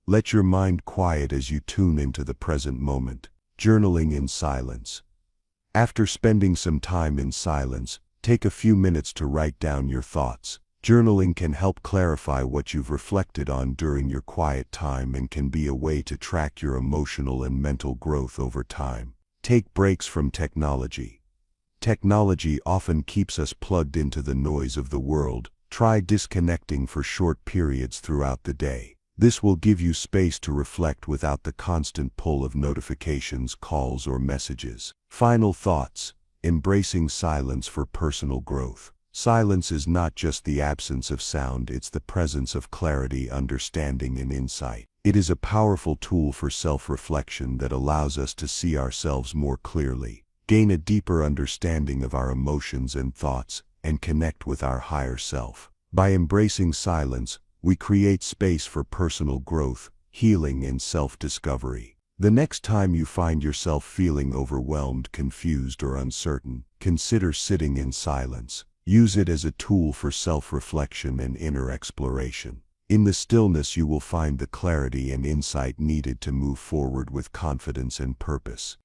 Let your mind quiet as you tune into the present moment. Journaling in silence. After spending some time in silence, take a few minutes to write down your thoughts. Journaling can help clarify what you've reflected on during your quiet time and can be a way to track your emotional and mental growth over time. Take breaks from technology. Technology often keeps us plugged into the noise of the world. Try disconnecting for short periods throughout the day. This will give you space to reflect without the constant pull of notifications, calls, or messages. Final thoughts. Embracing silence for personal growth. Silence is not just the absence of sound, it's the presence of clarity, understanding, and insight. It is a powerful tool for self-reflection that allows us to see ourselves more clearly, gain a deeper understanding of our emotions and thoughts, and connect with our higher self. By embracing silence, we create space for personal growth, healing, and self-discovery. The next time you find yourself feeling overwhelmed, confused, or uncertain, consider sitting in silence. Use it as a tool for self-reflection and inner exploration. In the stillness you will find the clarity and insight needed to move forward with confidence and purpose.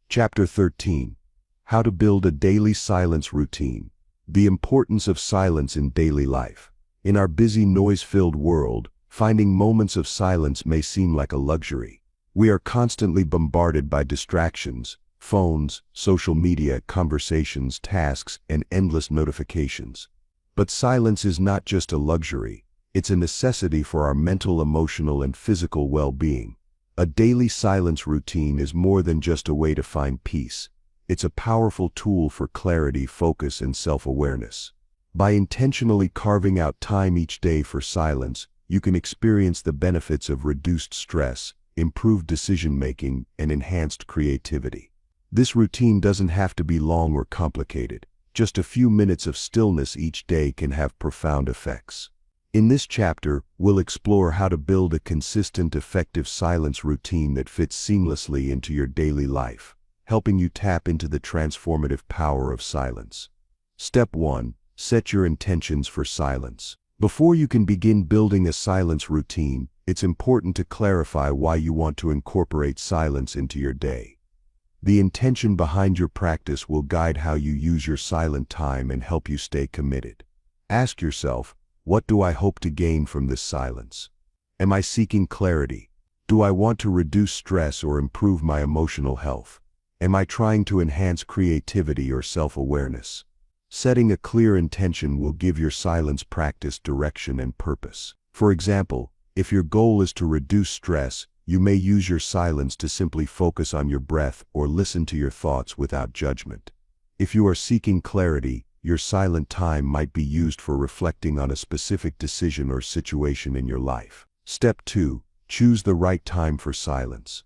Chapter 13. How to build a daily silence routine. The importance of silence in daily life. In our busy, noise-filled world, finding moments of silence may seem like a luxury. We are constantly bombarded by distractions, phones, social media, conversations, tasks, and endless notifications. But silence is not just a luxury, it's a necessity for our mental, emotional, and physical well-being. A daily silence routine is more than just a way to find peace. It's a powerful tool for clarity, focus, and self-awareness. By intentionally carving out time each day for silence, you can experience the benefits of reduced stress, improved decision-making, and enhanced creativity. This routine doesn't have to be long or complicated. Just a few minutes of stillness each day can have profound effects. In this chapter, we'll explore how to build a consistent, effective silence routine that fits seamlessly into your daily life, helping you tap into the transformative power of silence. Step 1. Set your intentions for silence. Before you can begin building a silence routine, it's important to clarify why you want to incorporate silence into your day. The intention behind your practice will guide how you use your silent time and help you stay committed. Ask yourself, what do I hope to gain from this silence? Am I seeking clarity? Do I want to reduce stress or improve my emotional health? Am I trying to enhance creativity or self-awareness? Setting a clear intention will give your silence practice direction and purpose. For example, if your goal is to reduce stress, you may use your silence to simply focus on your breath or listen to your thoughts without judgment. If you are seeking clarity, your silent time might be used for reflecting on a specific decision or situation in your life. Step 2. Choose the right time for silence.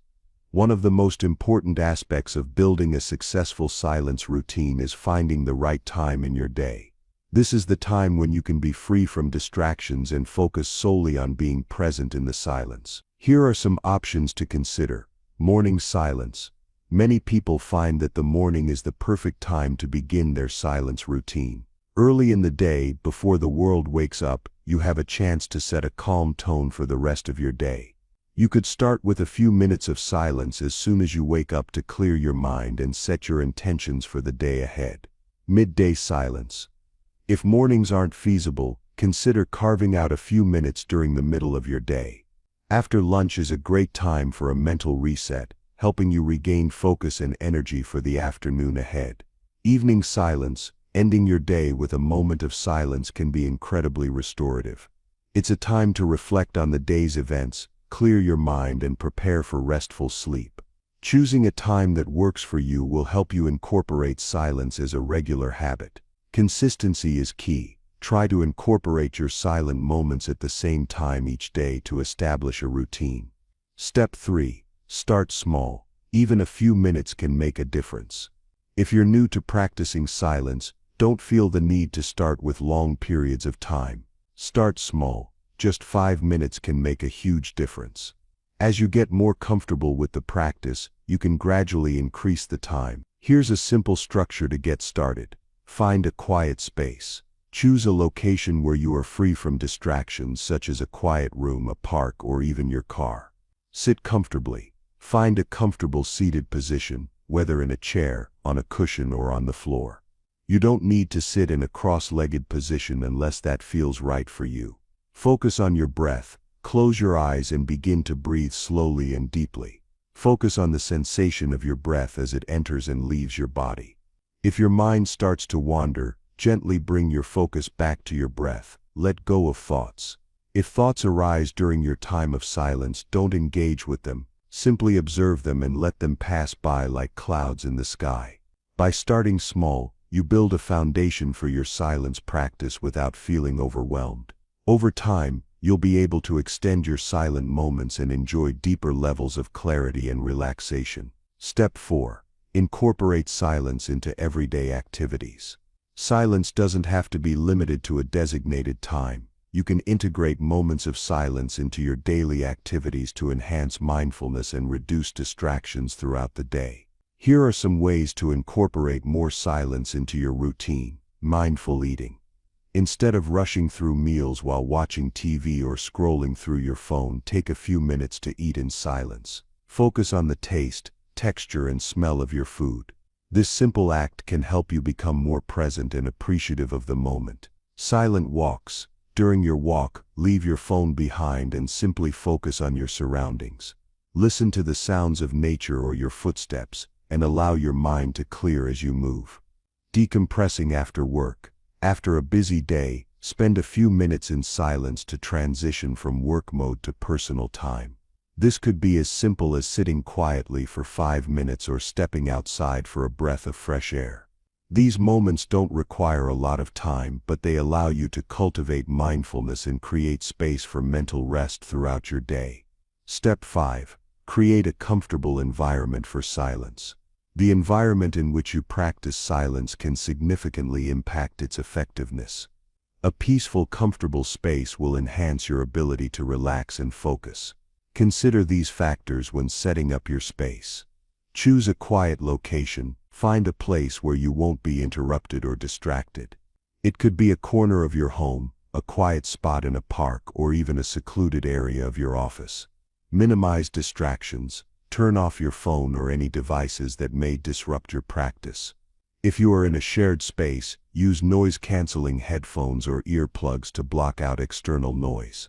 One of the most important aspects of building a successful silence routine is finding the right time in your day. This is the time when you can be free from distractions and focus solely on being present in the silence. Here are some options to consider. Morning silence. Many people find that the morning is the perfect time to begin their silence routine. Early in the day, before the world wakes up, you have a chance to set a calm tone for the rest of your day. You could start with a few minutes of silence as soon as you wake up to clear your mind and set your intentions for the day ahead. Midday silence. If mornings aren't feasible, consider carving out a few minutes during the middle of your day. After lunch is a great time for a mental reset, helping you regain focus and energy for the afternoon ahead. Evening silence. Ending your day with a moment of silence can be incredibly restorative. It's a time to reflect on the day's events, clear your mind, and prepare for restful sleep. Choosing a time that works for you will help you incorporate silence as a regular habit. Consistency is key. Try to incorporate your silent moments at the same time each day to establish a routine. Step 3. Start small. Even a few minutes can make a difference. If you're new to practicing silence, don't feel the need to start with long periods of time. Start small. Just 5 minutes can make a huge difference. As you get more comfortable with the practice, you can gradually increase the time. Here's a simple structure to get started. Find a quiet space. Choose a location where you are free from distractions such as a quiet room, a park, or even your car. Sit comfortably. Find a comfortable seated position, whether in a chair, on a cushion, or on the floor. You don't need to sit in a cross-legged position unless that feels right for you. Focus on your breath. Close your eyes and begin to breathe slowly and deeply. Focus on the sensation of your breath as it enters and leaves your body. If your mind starts to wander, gently bring your focus back to your breath. Let go of thoughts. If thoughts arise during your time of silence, don't engage with them. Simply observe them and let them pass by like clouds in the sky. By starting small, you build a foundation for your silence practice without feeling overwhelmed. Over time, you'll be able to extend your silent moments and enjoy deeper levels of clarity and relaxation. Step 4. Incorporate silence into everyday activities. Silence doesn't have to be limited to a designated time. You can integrate moments of silence into your daily activities to enhance mindfulness and reduce distractions throughout the day. Here are some ways to incorporate more silence into your routine. Mindful eating. Instead of rushing through meals while watching TV or scrolling through your phone, take a few minutes to eat in silence. Focus on the taste, texture, and smell of your food. This simple act can help you become more present and appreciative of the moment. Silent walks. During your walk, leave your phone behind and simply focus on your surroundings. Listen to the sounds of nature or your footsteps, and allow your mind to clear as you move. Decompressing after work. After a busy day, spend a few minutes in silence to transition from work mode to personal time. This could be as simple as sitting quietly for 5 minutes or stepping outside for a breath of fresh air. These moments don't require a lot of time, but they allow you to cultivate mindfulness and create space for mental rest throughout your day. Step 5. Create a comfortable environment for silence. The environment in which you practice silence can significantly impact its effectiveness. A peaceful, comfortable space will enhance your ability to relax and focus. Consider these factors when setting up your space. Choose a quiet location. Find a place where you won't be interrupted or distracted. It could be a corner of your home, a quiet spot in a park, or even a secluded area of your office. Minimize distractions. Turn off your phone or any devices that may disrupt your practice. If you are in a shared space, use noise-canceling headphones or earplugs to block out external noise.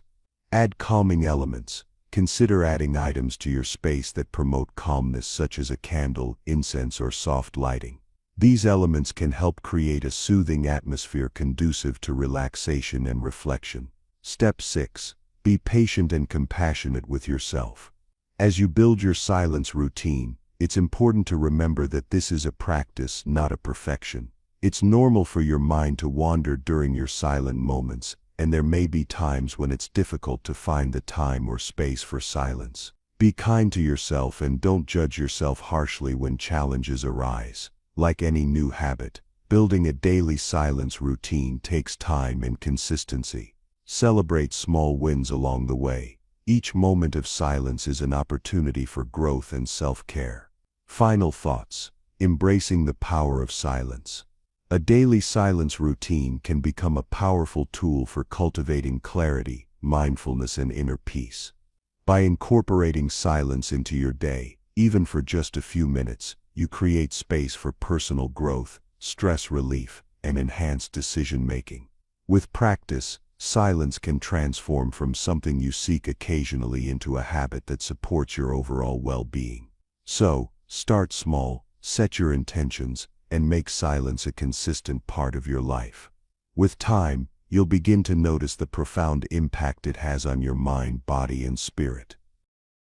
Add calming elements. Consider adding items to your space that promote calmness, such as a candle, incense, or soft lighting. These elements can help create a soothing atmosphere conducive to relaxation and reflection. Step 6. Be patient and compassionate with yourself. As you build your silence routine, it's important to remember that this is a practice, not a perfection. It's normal for your mind to wander during your silent moments, and there may be times when it's difficult to find the time or space for silence. Be kind to yourself and don't judge yourself harshly when challenges arise. Like any new habit, building a daily silence routine takes time and consistency. Celebrate small wins along the way. Each moment of silence is an opportunity for growth and self-care. Final thoughts. Embracing the power of silence. A daily silence routine can become a powerful tool for cultivating clarity, mindfulness, and inner peace. By incorporating silence into your day, even for just a few minutes, you create space for personal growth, stress relief, and enhanced decision-making. With practice, silence can transform from something you seek occasionally into a habit that supports your overall well-being. So, start small, set your intentions, and make silence a consistent part of your life. With time, you'll begin to notice the profound impact it has on your mind, body, and spirit.